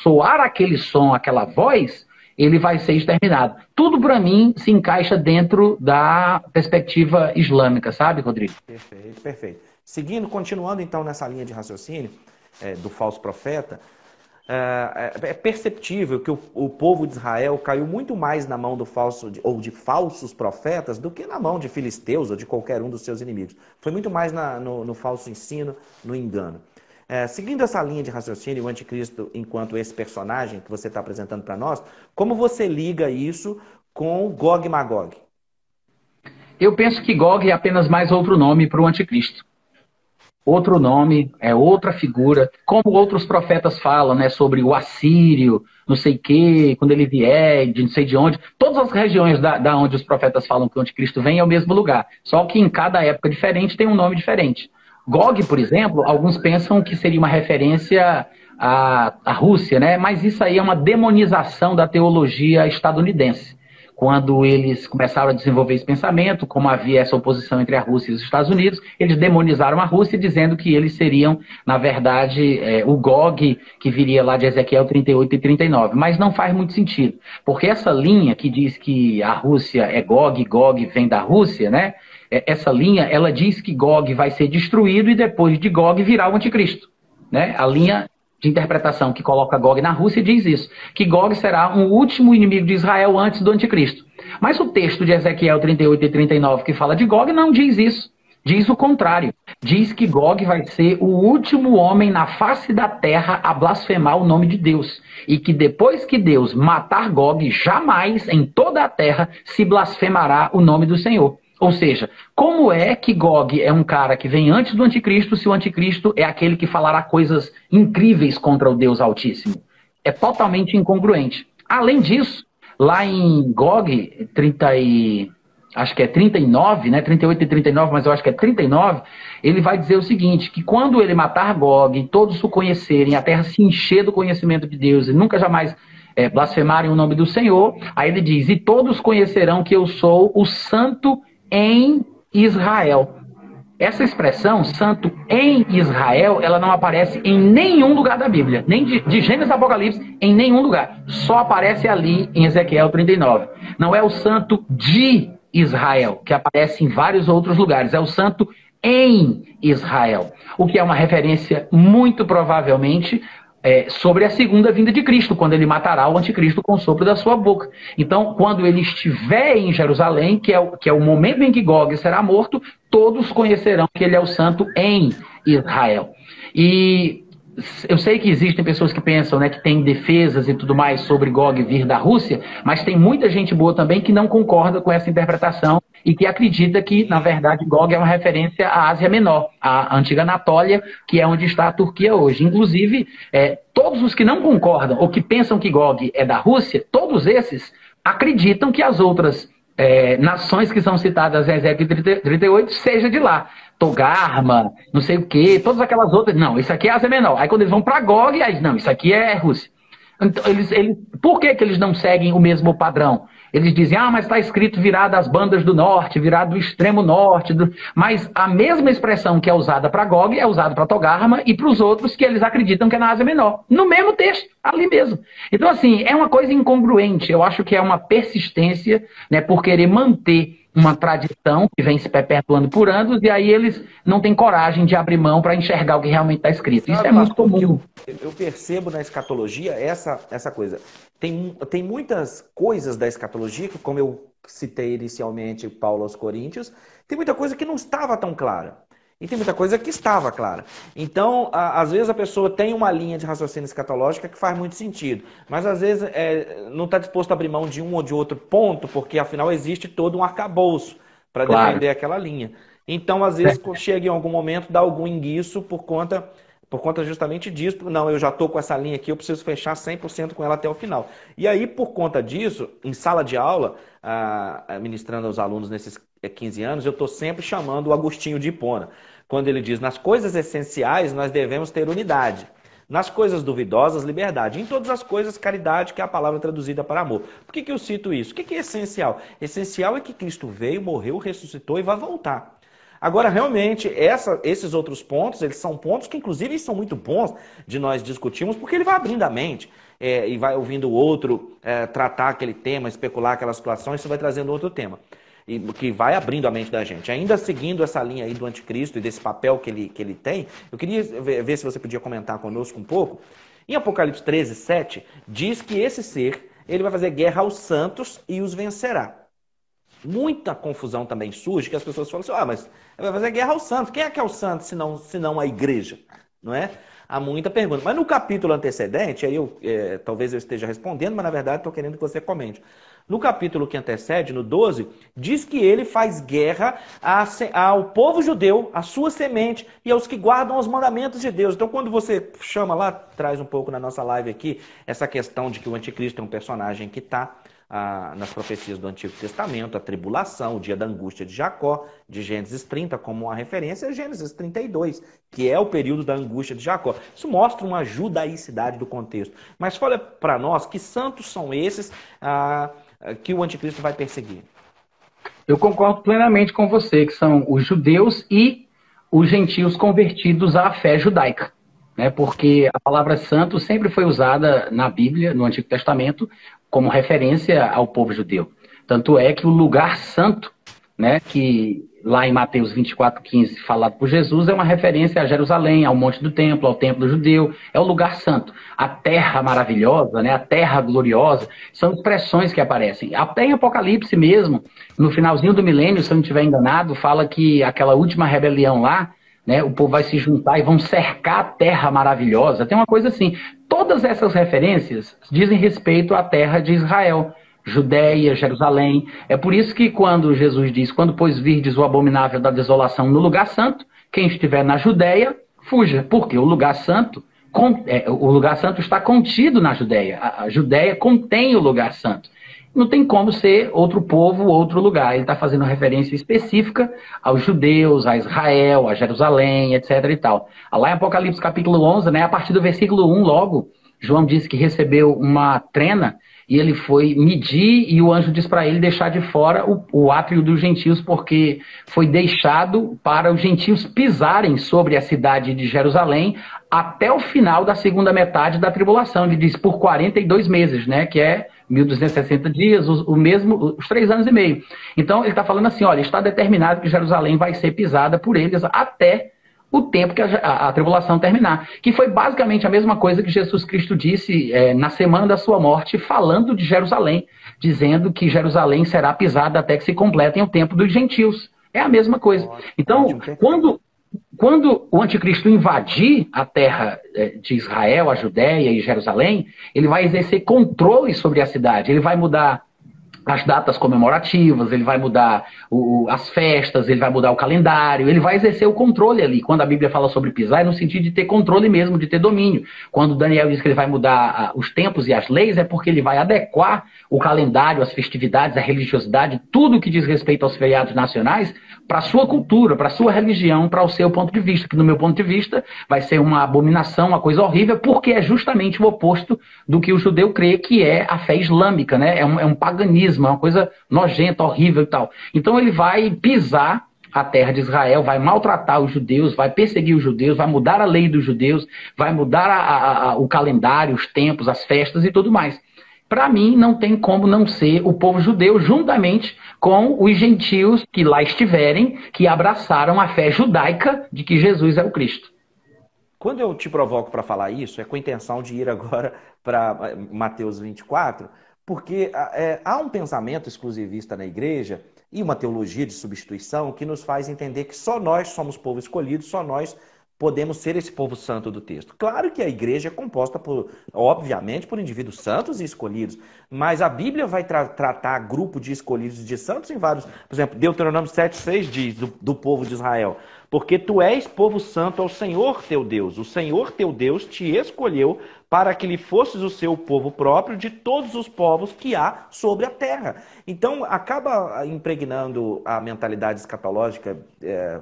soar aquele som, aquela voz, ele vai ser exterminado. Tudo, para mim, se encaixa dentro da perspectiva islâmica, sabe, Rodrigo? Perfeito, perfeito. Seguindo, continuando então nessa linha de raciocínio do falso profeta, é perceptível que o povo de Israel caiu muito mais na mão do de falsos profetas do que na mão de filisteus ou de qualquer um dos seus inimigos. Foi muito mais no falso ensino, no engano. Seguindo essa linha de raciocínio, o anticristo enquanto esse personagem que você está apresentando para nós, como você liga isso com Gog e Magog? Eu penso que Gog é apenas mais outro nome para o anticristo. Outro nome, outra figura, como outros profetas falam, né, sobre o assírio, não sei o quê, quando ele vier, de não sei de onde. Todas as regiões da onde os profetas falam que o anticristo vem é o mesmo lugar, só que em cada época diferente tem um nome diferente. Gog, por exemplo, alguns pensam que seria uma referência à Rússia, né, mas isso aí é uma demonização da teologia estadunidense. Quando eles começaram a desenvolver esse pensamento, como havia essa oposição entre a Rússia e os Estados Unidos, eles demonizaram a Rússia, dizendo que eles seriam, na verdade, o Gog, que viria lá de Ezequiel 38 e 39. Mas não faz muito sentido, porque essa linha que diz que a Rússia é Gog, Gog vem da Rússia, né? Essa linha, ela diz que Gog vai ser destruído e depois de Gog virá o anticristo, né? A linha de interpretação que coloca Gog na Rússia diz isso, que Gog será um último inimigo de Israel antes do anticristo. Mas o texto de Ezequiel 38 e 39 que fala de Gog não diz isso, diz o contrário. Diz que Gog vai ser o último homem na face da terra a blasfemar o nome de Deus, e que depois que Deus matar Gog, jamais em toda a terra se blasfemará o nome do Senhor. Ou seja, como é que Gog é um cara que vem antes do anticristo, se o anticristo é aquele que falará coisas incríveis contra o Deus Altíssimo? É totalmente incongruente. Além disso, lá em Gog, acho que é 39, né? 38 e 39, mas eu acho que é 39, ele vai dizer o seguinte, que quando ele matar Gog e todos o conhecerem, a terra se encher do conhecimento de Deus e nunca jamais blasfemarem o nome do Senhor, aí ele diz, e todos conhecerão que eu sou o santo em Israel. Essa expressão, santo em Israel, ela não aparece em nenhum lugar da Bíblia, nem de Gênesis a Apocalipse, em nenhum lugar. Só aparece ali em Ezequiel 39. Não é o santo de Israel, que aparece em vários outros lugares, é o santo em Israel. O que é uma referência, muito provavelmente, sobre a segunda vinda de Cristo, quando ele matará o anticristo com o sopro da sua boca. Então, quando ele estiver em Jerusalém, que é o momento em que Gog será morto, todos conhecerão que ele é o santo em Israel. E eu sei que existem pessoas que pensam, né, que tem defesas e tudo mais sobre Gog vir da Rússia, mas tem muita gente boa também que não concorda com essa interpretação e que acredita que, na verdade, Gog é uma referência à Ásia Menor, à antiga Anatólia, que é onde está a Turquia hoje. Inclusive, todos os que não concordam ou que pensam que Gog é da Rússia, todos esses acreditam que as outras nações que são citadas em Ezequiel 38 seja de lá. Togarma, não sei o quê, todas aquelas outras. Não, isso aqui é Ásia Menor. Aí quando eles vão para Gog, aí não, isso aqui é Rússia. Então, por que eles não seguem o mesmo padrão? Eles dizem, mas está escrito virar das bandas do norte, virar do extremo norte. Mas a mesma expressão que é usada para Gog é usada para Togarma e para os outros que eles acreditam que é na Ásia Menor. No mesmo texto, ali mesmo. Então, assim, é uma coisa incongruente. Eu acho que é uma persistência, né, por querer manter uma tradição que vem se perpetuando por anos, e aí eles não têm coragem de abrir mão para enxergar o que realmente está escrito. Isso é muito comum. Eu percebo na escatologia essa coisa. Tem muitas coisas da escatologia, que como eu citei inicialmente Paulo aos Coríntios, tem muita coisa que não estava tão clara. E tem muita coisa que estava clara. Então, às vezes a pessoa tem uma linha de raciocínio escatológica que faz muito sentido, mas às vezes não está disposto a abrir mão de um ou de outro ponto, porque afinal existe todo um arcabouço para defender aquela linha. Então, às vezes, chega em algum momento, dá algum enguiço por conta justamente disso. Não, eu já estou com essa linha aqui, eu preciso fechar 100% com ela até o final. E aí, por conta disso, em sala de aula, ministrando aos alunos nesses 15 anos, eu estou sempre chamando o Agostinho de Hipona. Quando ele diz, nas coisas essenciais nós devemos ter unidade. Nas coisas duvidosas, liberdade. Em todas as coisas, caridade, que é a palavra traduzida para amor. Por que eu cito isso? O que é essencial? Essencial é que Cristo veio, morreu, ressuscitou e vai voltar. Agora, realmente, esses outros pontos, eles são pontos que, inclusive, são muito bons de nós discutirmos, porque ele vai abrindo a mente e vai ouvindo o outro tratar aquele tema, especular aquela situação, isso vai trazendo outro tema. E que vai abrindo a mente da gente. Ainda seguindo essa linha aí do anticristo e desse papel que ele tem, eu queria ver se você podia comentar conosco um pouco. Em Apocalipse 13, 7, diz que esse ser, ele vai fazer guerra aos santos e os vencerá. Muita confusão também surge, que as pessoas falam assim, mas vai fazer guerra aos santos. Quem é que é o santo, se não a igreja? Não é? Há muita pergunta. Mas no capítulo antecedente, aí talvez eu esteja respondendo, mas na verdade estou querendo que você comente. No capítulo que antecede, no 12, diz que ele faz guerra ao povo judeu, à sua semente e aos que guardam os mandamentos de Deus. Então, quando você chama lá, traz um pouco na nossa live aqui, essa questão de que o anticristo é um personagem que está nas profecias do Antigo Testamento, a tribulação, o dia da angústia de Jacó, de Gênesis 30, como uma referência a Gênesis 32, que é o período da angústia de Jacó. Isso mostra uma judaicidade do contexto. Mas fala para nós, que santos são esses que o anticristo vai perseguir? Eu concordo plenamente com você, que são os judeus e os gentios convertidos à fé judaica. Né? Porque a palavra santo sempre foi usada na Bíblia, no Antigo Testamento, como referência ao povo judeu. Tanto é que o lugar santo, né, que lá em Mateus 24:15, falado por Jesus, é uma referência a Jerusalém, ao Monte do Templo, ao Templo Judeu, é o lugar santo. A terra maravilhosa, né, a terra gloriosa, são expressões que aparecem. Até em Apocalipse mesmo, no finalzinho do milênio, se eu não estiver enganado, fala que aquela última rebelião lá, né, o povo vai se juntar e vão cercar a terra maravilhosa. Tem uma coisa assim, todas essas referências dizem respeito à terra de Israel, Judéia, Jerusalém. É por isso que quando Jesus diz, quando pois virdes o abominável da desolação no lugar santo, quem estiver na Judéia, fuja. Porque o lugar santo está contido na Judéia. A Judéia contém o lugar santo. Não tem como ser outro povo, outro lugar. Ele está fazendo referência específica aos judeus, a Israel, a Jerusalém, etc. e tal. Lá em Apocalipse capítulo 11, né, a partir do versículo 1 logo, João disse que recebeu uma trena e ele foi medir e o anjo disse para ele deixar de fora o átrio dos gentios, porque foi deixado para os gentios pisarem sobre a cidade de Jerusalém até o final da segunda metade da tribulação. Ele diz por 42 meses, né, que é 1260 dias, os 3 anos e meio. Então ele está falando assim, olha, está determinado que Jerusalém vai ser pisada por eles até o tempo que a tribulação terminar. Que foi basicamente a mesma coisa que Jesus Cristo disse na semana da sua morte, falando de Jerusalém, dizendo que Jerusalém será pisada até que se completem o tempo dos gentios. É a mesma coisa. Então, quando o anticristo invadir a terra de Israel, a Judéia e Jerusalém, ele vai exercer controle sobre a cidade. Ele vai mudar as datas comemorativas, ele vai mudar as festas, ele vai mudar o calendário, ele vai exercer o controle ali. Quando a Bíblia fala sobre pisar, é no sentido de ter controle mesmo, de ter domínio. Quando Daniel diz que ele vai mudar os tempos e as leis, é porque ele vai adequar o calendário, as festividades, a religiosidade, tudo que diz respeito aos feriados nacionais, para a sua cultura, para a sua religião, para o seu ponto de vista, que no meu ponto de vista vai ser uma abominação, uma coisa horrível, porque é justamente o oposto do que o judeu crê que é a fé islâmica, né? É um paganismo, é uma coisa nojenta, horrível e tal. Então ele vai pisar a terra de Israel, vai maltratar os judeus, vai perseguir os judeus, vai mudar a lei dos judeus, vai mudar o calendário, os tempos, as festas e tudo mais. Para mim, não tem como não ser o povo judeu, juntamente com os gentios que lá estiverem, que abraçaram a fé judaica de que Jesus é o Cristo. Quando eu te provoco para falar isso, é com a intenção de ir agora para Mateus 24, porque há um pensamento exclusivista na igreja e uma teologia de substituição que nos faz entender que só nós somos povo escolhido, só nós podemos ser esse povo santo do texto. Claro que a igreja é composta, obviamente, por indivíduos santos e escolhidos, mas a Bíblia vai tratar grupo de escolhidos e de santos em vários... Por exemplo, Deuteronômio 7,6 diz do povo de Israel: porque tu és povo santo ao Senhor teu Deus. O Senhor teu Deus te escolheu para que lhe fosses o seu povo próprio de todos os povos que há sobre a terra. Então, acaba impregnando a mentalidade escatológica,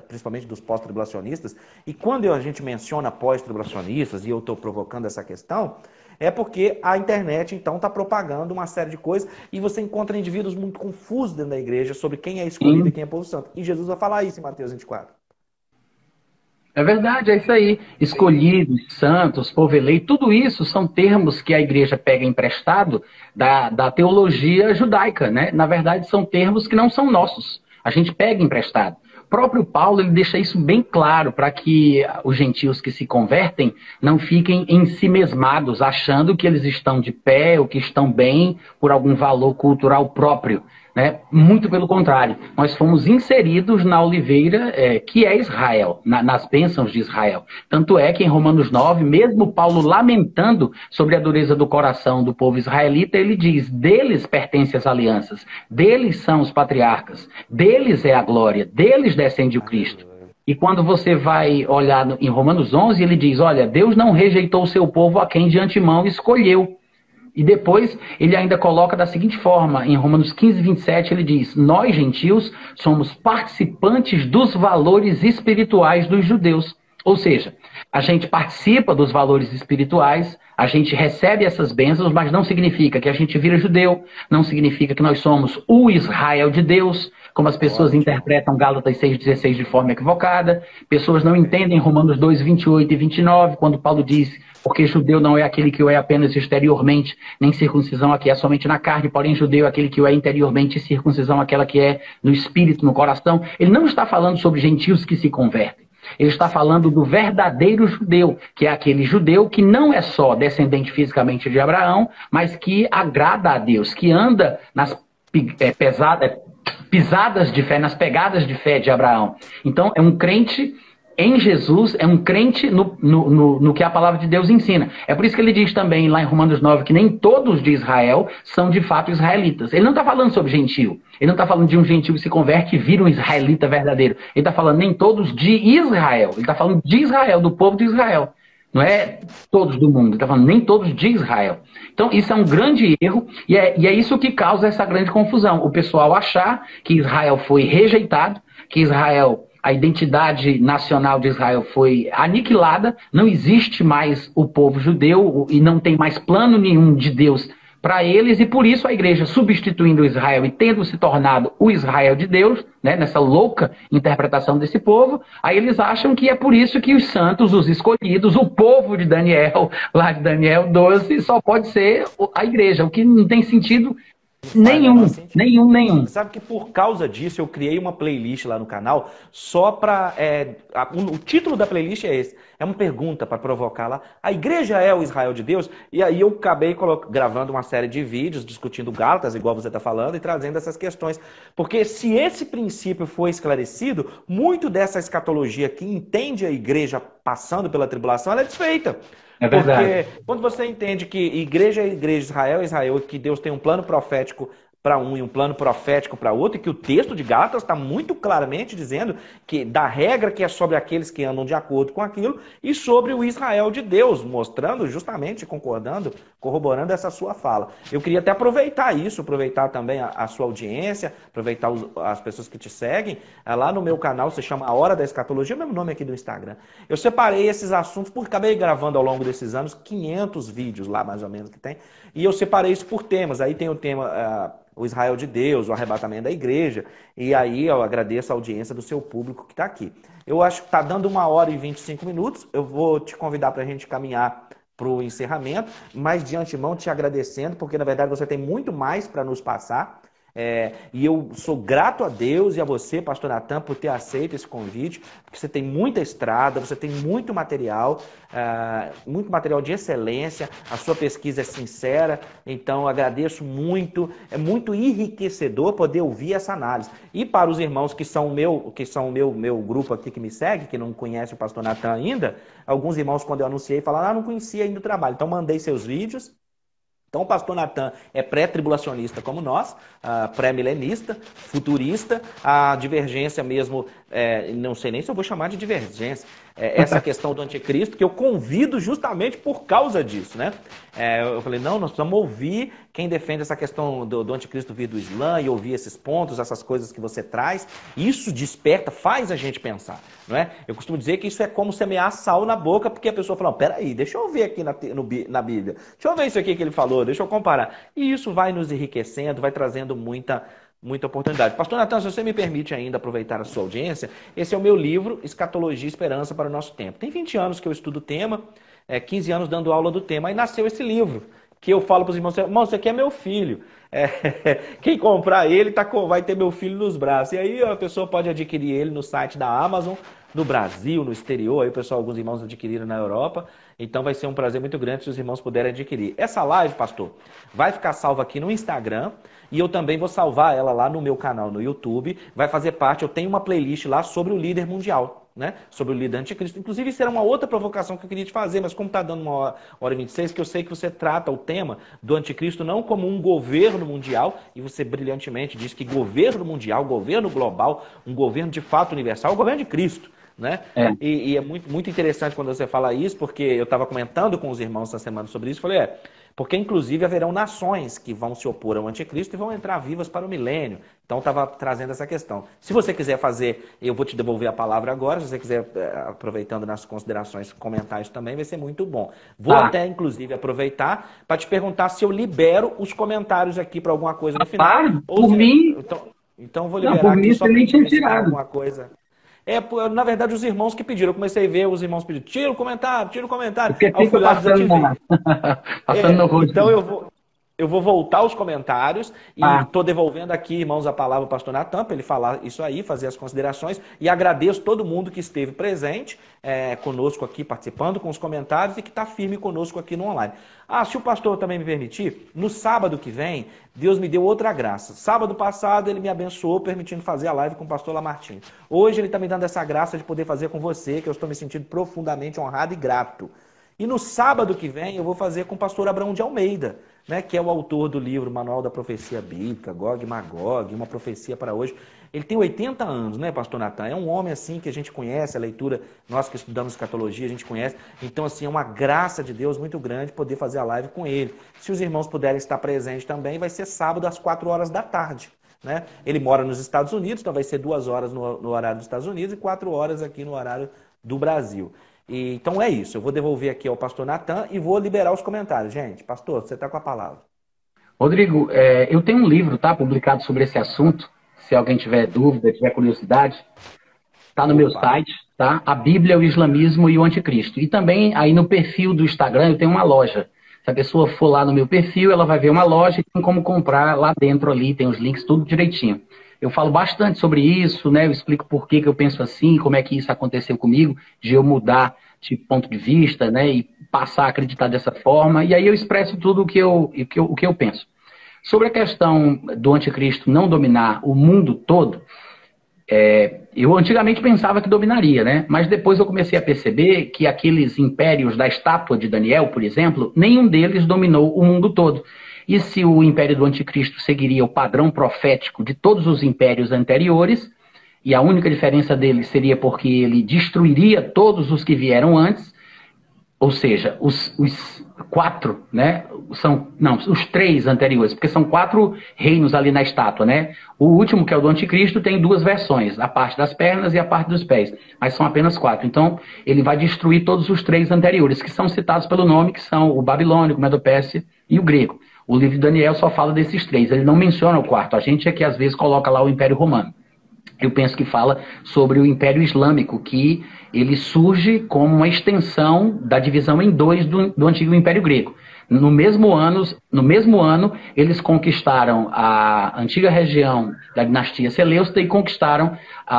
principalmente dos pós-tribulacionistas. E quando a gente menciona pós-tribulacionistas, e eu estou provocando essa questão, é porque a internet, então, está propagando uma série de coisas e você encontra indivíduos muito confusos dentro da igreja sobre quem é escolhido e quem é povo santo. E Jesus vai falar isso em Mateus 24. É verdade, é isso aí. Escolhidos, santos, povo eleito, tudo isso são termos que a igreja pega emprestado da teologia judaica, né? Na verdade, são termos que não são nossos. A gente pega emprestado. O próprio Paulo ele deixa isso bem claro para que os gentios que se convertem não fiquem ensimesmados, achando que eles estão de pé ou que estão bem por algum valor cultural próprio. Né? Muito pelo contrário, nós fomos inseridos na oliveira que é Israel, nas bênçãos de Israel. Tanto é que em Romanos 9, mesmo Paulo lamentando sobre a dureza do coração do povo israelita, ele diz: deles pertencem as alianças, deles são os patriarcas, deles é a glória, deles descende o Cristo. E quando você vai olhar em Romanos 11, ele diz: olha, Deus não rejeitou o seu povo a quem de antemão escolheu. E depois ele ainda coloca da seguinte forma, em Romanos 15, 27, ele diz: nós, gentios, somos participantes dos valores espirituais dos judeus. Ou seja, a gente participa dos valores espirituais, a gente recebe essas bênçãos, mas não significa que a gente vira judeu, não significa que nós somos o Israel de Deus, como as pessoas interpretam Gálatas 6,16 de forma equivocada. Pessoas não entendem Romanos 2, 28 e 29, quando Paulo diz: porque judeu não é aquele que o é apenas exteriormente, nem circuncisão aqui é somente na carne, porém judeu é aquele que o é interiormente, e circuncisão aquela que é no espírito, no coração. Ele não está falando sobre gentios que se convertem. Ele está falando do verdadeiro judeu, que é aquele judeu que não é só descendente fisicamente de Abraão, mas que agrada a Deus, que anda nas pisadas de fé, nas pegadas de fé de Abraão. Então, é um crente em Jesus, é um crente no que a palavra de Deus ensina. É por isso que ele diz também lá em Romanos 9 que nem todos de Israel são de fato israelitas. Ele não está falando sobre gentio. Ele não está falando de um gentio que se converte e vira um israelita verdadeiro. Ele está falando nem todos de Israel. Ele está falando de Israel, do povo de Israel. Não é todos do mundo. Ele está falando nem todos de Israel. Então isso é um grande erro e é isso que causa essa grande confusão. O pessoal achar que Israel foi rejeitado, que Israel... a identidade nacional de Israel foi aniquilada, não existe mais o povo judeu e não tem mais plano nenhum de Deus para eles, e por isso a igreja, substituindo o Israel e tendo se tornado o Israel de Deus, né, nessa louca interpretação desse povo, aí eles acham que é por isso que os santos, os escolhidos, o povo de Daniel, lá de Daniel 12, só pode ser a igreja, o que não tem sentido nenhum. Sabe que por causa disso eu criei uma playlist lá no canal só para... o título da playlist é esse. É uma pergunta para provocar lá. A igreja é o Israel de Deus? E aí eu acabei gravando uma série de vídeos discutindo Gálatas, igual você está falando, e trazendo essas questões. Porque se esse princípio for esclarecido, muito dessa escatologia que entende a igreja passando pela tribulação, ela é desfeita. É verdade. Porque quando você entende que igreja é igreja, Israel é Israel, que Deus tem um plano profético para um e um plano profético para outro, e que o texto de Gálatas está muito claramente dizendo que da regra que é sobre aqueles que andam de acordo com aquilo e sobre o Israel de Deus, mostrando justamente, concordando, corroborando essa sua fala. Eu queria até aproveitar isso, aproveitar também a sua audiência, aproveitar as pessoas que te seguem. Lá no meu canal, se chama A Hora da Escatologia, é o mesmo nome aqui do Instagram. Eu separei esses assuntos, porque acabei gravando ao longo desses anos 500 vídeos lá, mais ou menos, que tem, e eu separei isso por temas. Aí tem o tema o Israel de Deus, o arrebatamento da igreja, e aí eu agradeço a audiência do seu público que está aqui. Eu acho que está dando 1h25, eu vou te convidar para a gente caminhar para o encerramento, mas de antemão te agradecendo, porque na verdade você tem muito mais para nos passar. E eu sou grato a Deus e a você, pastor Natan, por ter aceito esse convite, porque você tem muita estrada, você tem muito material de excelência, a sua pesquisa é sincera, então agradeço muito, é muito enriquecedor poder ouvir essa análise. E para os irmãos que são o meu grupo aqui que me segue, que não conhece o pastor Natan ainda, alguns irmãos quando eu anunciei falaram, não conhecia ainda o trabalho, então mandei seus vídeos. Então o pastor Natan é pré-tribulacionista como nós, pré-milenista, futurista, a divergência mesmo, não sei nem se eu vou chamar de divergência, essa questão do anticristo, que eu convido justamente por causa disso, né? Eu falei, não, nós precisamos ouvir quem defende essa questão do anticristo vir do Islã e ouvir esses pontos, essas coisas que você traz. Isso desperta, faz a gente pensar, não é? Eu costumo dizer que isso é como semear sal na boca, porque a pessoa fala, peraí, deixa eu ver aqui na Bíblia, deixa eu ver isso aqui que ele falou, deixa eu comparar. E isso vai nos enriquecendo, vai trazendo muita oportunidade. Pastor Natan, se você me permite ainda aproveitar a sua audiência, esse é o meu livro, Escatologia e Esperança para o Nosso Tempo. Tem 20 anos que eu estudo o tema, 15 anos dando aula do tema, aí nasceu esse livro, que eu falo para os irmãos, irmão, isso aqui é meu filho. Quem comprar ele vai ter meu filho nos braços. E aí a pessoa pode adquirir ele no site da Amazon, no Brasil, no exterior, aí alguns irmãos adquiriram na Europa. Então vai ser um prazer muito grande se os irmãos puderem adquirir. Essa live, pastor, vai ficar salva aqui no Instagram e eu também vou salvar ela lá no meu canal no YouTube. Vai fazer parte, eu tenho uma playlist lá sobre o líder mundial, né? Sobre o líder anticristo. Inclusive, isso era uma outra provocação que eu queria te fazer, mas como está dando 1h26, que eu sei que você trata o tema do anticristo não como um governo mundial, e você brilhantemente diz que governo mundial, governo global, um governo de fato universal, é o governo de Cristo. Né? E é muito interessante quando você fala isso, porque eu estava comentando com os irmãos essa semana sobre isso, falei, porque inclusive haverão nações que vão se opor ao anticristo e vão entrar vivas para o milênio. Então estava trazendo essa questão. Se você quiser fazer, eu vou te devolver a palavra agora, se você quiser, aproveitando nas considerações, comentar isso também, vai ser muito bom. Vou até, inclusive, aproveitar para te perguntar se eu libero os comentários aqui para alguma coisa no final. Claro, por mim... Então vou liberar aqui só para alguma coisa. Na verdade, os irmãos que pediram. Eu comecei a ver os irmãos pedindo, tira o comentário, tira o comentário. Porque fica passando no rosto. Então eu vou voltar aos comentários e estou devolvendo aqui, irmãos, a palavra ao pastor Natan, para ele falar isso aí, fazer as considerações. E agradeço todo mundo que esteve presente conosco aqui, participando com os comentários e que está firme conosco aqui no online. Se o pastor também me permitir, no sábado que vem, Deus me deu outra graça. Sábado passado ele me abençoou, permitindo fazer a live com o pastor Lamartine. Hoje ele está me dando essa graça de poder fazer com você, que eu estou me sentindo profundamente honrado e grato. E no sábado que vem eu vou fazer com o pastor Abraão de Almeida, né, que é o autor do livro Manual da Profecia Bíblica, Gog e Magog, Uma Profecia para Hoje. Ele tem 80 anos, né, pastor Natan? É um homem assim que a gente conhece, a leitura, nós que estudamos escatologia, a gente conhece. Então, assim, é uma graça de Deus muito grande poder fazer a live com ele. Se os irmãos puderem estar presentes também, vai ser sábado às 4h. Né? Ele mora nos Estados Unidos, então vai ser 2 horas no horário dos Estados Unidos e 4 horas aqui no horário do Brasil. Então é isso, eu vou devolver aqui ao pastor Natan e vou liberar os comentários. Gente, pastor, você está com a palavra. Rodrigo, eu tenho um livro, tá, publicado sobre esse assunto. Se alguém tiver dúvida, tiver curiosidade, está no meu site, tá? A Bíblia, o Islamismo e o Anticristo. E também aí no perfil do Instagram eu tenho uma loja. Se a pessoa for lá no meu perfil, ela vai ver uma loja e tem como comprar lá dentro ali, tem os links tudo direitinho. Eu falo bastante sobre isso, né? Eu explico por que eu penso assim, como é que isso aconteceu comigo, de eu mudar de ponto de vista, né? E passar a acreditar dessa forma. E aí eu expresso tudo o que eu penso. Sobre a questão do anticristo não dominar o mundo todo, eu antigamente pensava que dominaria, né? Mas depois eu comecei a perceber que aqueles impérios da estátua de Daniel, por exemplo, nenhum deles dominou o mundo todo. e se o império do anticristo seguiria o padrão profético de todos os impérios anteriores, e a única diferença dele seria porque ele destruiria todos os que vieram antes, ou seja, os quatro, né? Os três anteriores, porque são 4 reinos ali na estátua, né? O último, que é o do anticristo, tem 2 versões, a parte das pernas e a parte dos pés, mas são apenas 4. Então, ele vai destruir todos os 3 anteriores, que são citados pelo nome, que são o babilônico, o medo-persa e o grego. O livro de Daniel só fala desses 3, ele não menciona o quarto. A gente é que às vezes coloca lá o Império Romano. Eu penso que fala sobre o Império Islâmico, que ele surge como uma extensão da divisão em 2 do antigo Império Grego. No mesmo ano, eles conquistaram a antiga região da dinastia Seleucida e conquistaram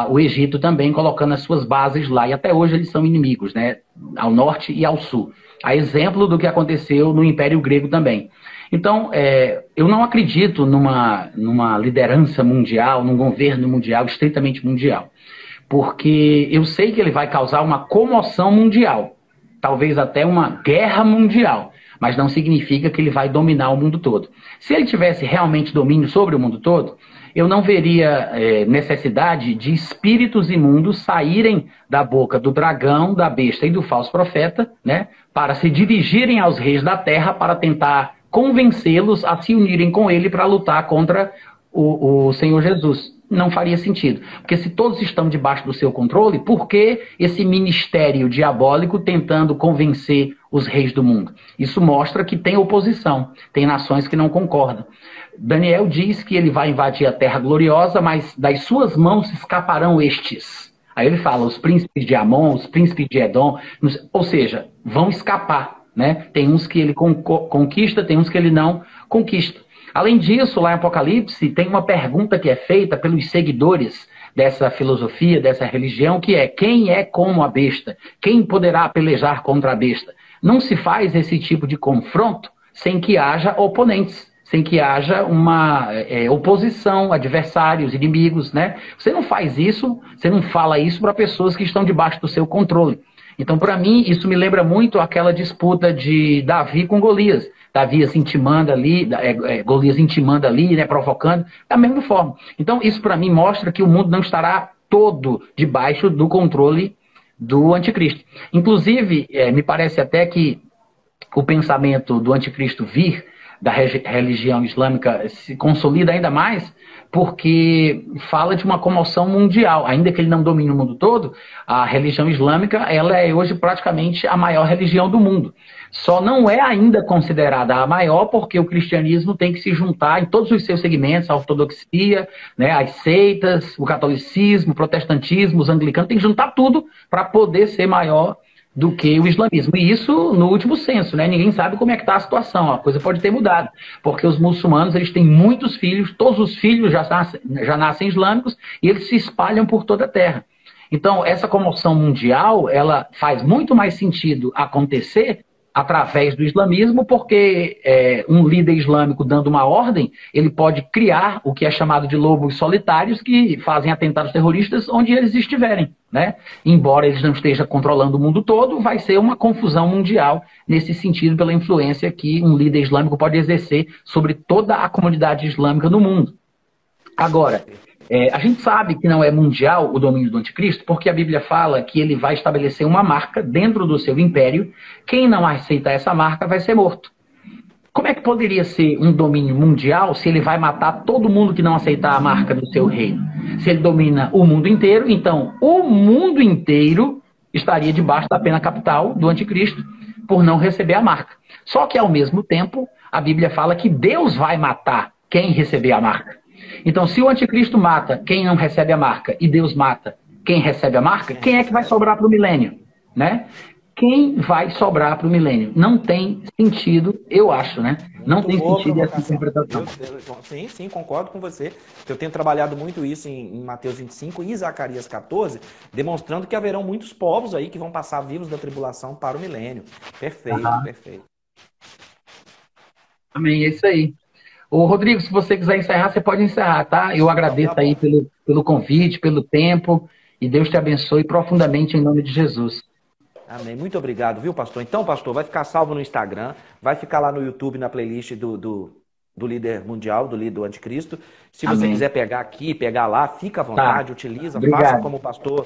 o Egito também, colocando as suas bases lá. E até hoje eles são inimigos, né? Ao norte e ao sul. A exemplo do que aconteceu no Império Grego também. Então, eu não acredito numa liderança mundial, num governo mundial, estritamente mundial. Porque eu sei que ele vai causar uma comoção mundial, talvez até uma guerra mundial, mas não significa que ele vai dominar o mundo todo. Se ele tivesse realmente domínio sobre o mundo todo, eu não veria necessidade de espíritos imundos saírem da boca do dragão, da besta e do falso profeta, né, para se dirigirem aos reis da terra para tentar convencê-los a se unirem com ele para lutar contra o Senhor Jesus. Não faria sentido. Porque se todos estão debaixo do seu controle, por que esse ministério diabólico tentando convencer os reis do mundo? Isso mostra que tem oposição, tem nações que não concordam. Daniel diz que ele vai invadir a terra gloriosa, mas das suas mãos escaparão estes. Aí ele fala, os príncipes de Amon, os príncipes de Edom, ou seja, vão escapar, né? Tem uns que ele conquista, tem uns que ele não conquista. Além disso, lá em Apocalipse, tem uma pergunta que é feita pelos seguidores dessa filosofia, dessa religião, que é: quem é como a besta? Quem poderá pelejar contra a besta? Não se faz esse tipo de confronto sem que haja oponentes, sem que haja uma oposição, adversários, inimigos, né? Você não faz isso, você não fala isso para pessoas que estão debaixo do seu controle. Então, para mim, isso me lembra muito aquela disputa de Davi com Golias. Davi assim, intimando ali, Golias intimando ali, né, provocando, da mesma forma. Então, isso para mim mostra que o mundo não estará todo debaixo do controle do anticristo. Inclusive, me parece até que o pensamento do anticristo vir da religião islâmica se consolida ainda mais, porque fala de uma comoção mundial. Ainda que ele não domine o mundo todo, a religião islâmica ela é hoje praticamente a maior religião do mundo. Só não é ainda considerada a maior porque o cristianismo tem que se juntar em todos os seus segmentos, a ortodoxia, né, as seitas, o catolicismo, o protestantismo, os anglicanos, tem que juntar tudo para poder ser maior do que o islamismo. E isso no último censo, né? Ninguém sabe como é que está a situação, a coisa pode ter mudado, porque os muçulmanos eles têm muitos filhos, todos os filhos já nascem islâmicos e eles se espalham por toda a terra. Então, essa comoção mundial, ela faz muito mais sentido acontecer através do islamismo, porque um líder islâmico dando uma ordem, ele pode criar o que é chamado de lobos solitários que fazem atentados terroristas onde eles estiverem, né? Embora eles não estejam controlando o mundo todo, vai ser uma confusão mundial nesse sentido pela influência que um líder islâmico pode exercer sobre toda a comunidade islâmica no mundo. Agora, a gente sabe que não é mundial o domínio do anticristo, porque a Bíblia fala que ele vai estabelecer uma marca dentro do seu império. Quem não aceitar essa marca vai ser morto. Como é que poderia ser um domínio mundial se ele vai matar todo mundo que não aceitar a marca do seu reino? Se ele domina o mundo inteiro, então o mundo inteiro estaria debaixo da pena capital do anticristo por não receber a marca. Só que, ao mesmo tempo, a Bíblia fala que Deus vai matar quem receber a marca. Então, se o anticristo mata quem não recebe a marca e Deus mata quem recebe a marca, quem é que vai sobrar para o milênio? Né? Quem vai sobrar para o milênio? Não tem sentido, eu acho, né? Não tem sentido essa interpretação. Sim, concordo com você. Eu tenho trabalhado muito isso em Mateus 25 e Zacarias 14, demonstrando que haverão muitos povos aí que vão passar vivos da tribulação para o milênio. Perfeito, perfeito. Amém, é isso aí. Ô, Rodrigo, se você quiser encerrar, você pode encerrar, tá? Eu agradeço aí pelo convite, pelo tempo, e Deus te abençoe profundamente em nome de Jesus. Amém. Muito obrigado, viu, pastor? Então, pastor, vai ficar salvo no Instagram, vai ficar lá no YouTube, na playlist do do líder mundial, do líder do anticristo. Se você Amém. quiser pegar aqui, pegar lá, fica à vontade, utiliza, Obrigado. faça como o pastor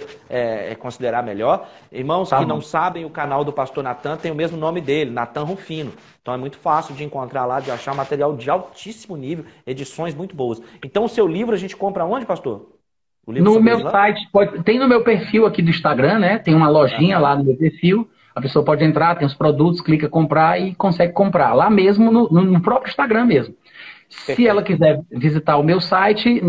considerar melhor. Irmãos Tá que bom. não sabem, o canal do pastor Natan tem o mesmo nome dele, Natan Rufino. Então é muito fácil de encontrar lá, de achar material de altíssimo nível, edições muito boas. Então o seu livro a gente compra onde, pastor? O livro No sobre meu o Islã? site, tem no meu perfil aqui do Instagram, né? Tem uma lojinha lá no meu perfil. A pessoa pode entrar, tem os produtos, clica comprar e consegue comprar. Lá mesmo, no próprio Instagram mesmo. Se Perfeito. ela quiser visitar o meu site,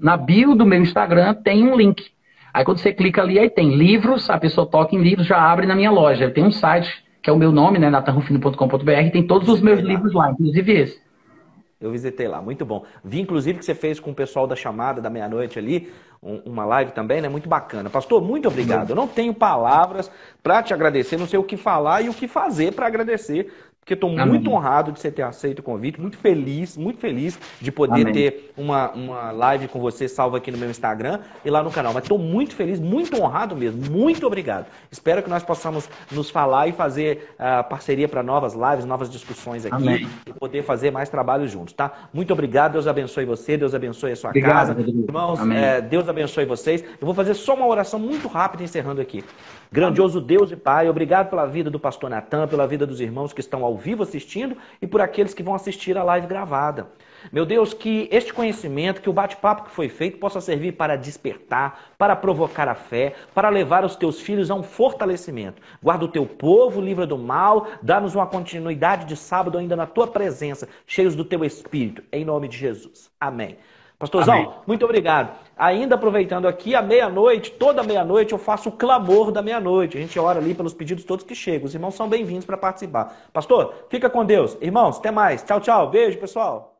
na bio do meu Instagram tem um link. Aí quando você clica ali, aí tem livros, a pessoa toca em livros, já abre na minha loja. Tem um site, que é o meu nome, né? natanrufino.com.br, tem todos os meus livros lá, inclusive esse. Eu visitei lá, muito bom. Vi, inclusive, que você fez com o pessoal da chamada da meia-noite ali, uma live também, né? Muito bacana. Pastor, muito obrigado. Eu não tenho palavras para te agradecer, não sei o que falar e o que fazer para agradecer, porque estou muito honrado de você ter aceito o convite, muito feliz de poder ter uma live com você salva aqui no meu Instagram e lá no canal. Mas estou muito feliz, muito honrado mesmo. Muito obrigado. Espero que nós possamos nos falar e fazer parceria para novas lives, novas discussões aqui e poder fazer mais trabalho juntos, tá? Muito obrigado. Deus abençoe você, Deus abençoe a sua casa. Rodrigo. Irmãos, Deus abençoe vocês. Eu vou fazer só uma oração muito rápida encerrando aqui. Grandioso Deus e Pai, obrigado pela vida do pastor Natan, pela vida dos irmãos que estão ao vivo assistindo e por aqueles que vão assistir a live gravada. Meu Deus, que este conhecimento, que o bate-papo que foi feito possa servir para despertar, para provocar a fé, para levar os teus filhos a um fortalecimento. Guarda o teu povo, livra do mal, dá-nos uma continuidade de sábado ainda na tua presença, cheios do teu Espírito, em nome de Jesus. Amém. Pastorzão, muito obrigado. Ainda aproveitando aqui, à meia-noite, toda meia-noite, eu faço o clamor da meia-noite. A gente ora ali pelos pedidos todos que chegam. Os irmãos são bem-vindos para participar. Pastor, fica com Deus. Irmãos, até mais. Tchau, tchau. Beijo, pessoal.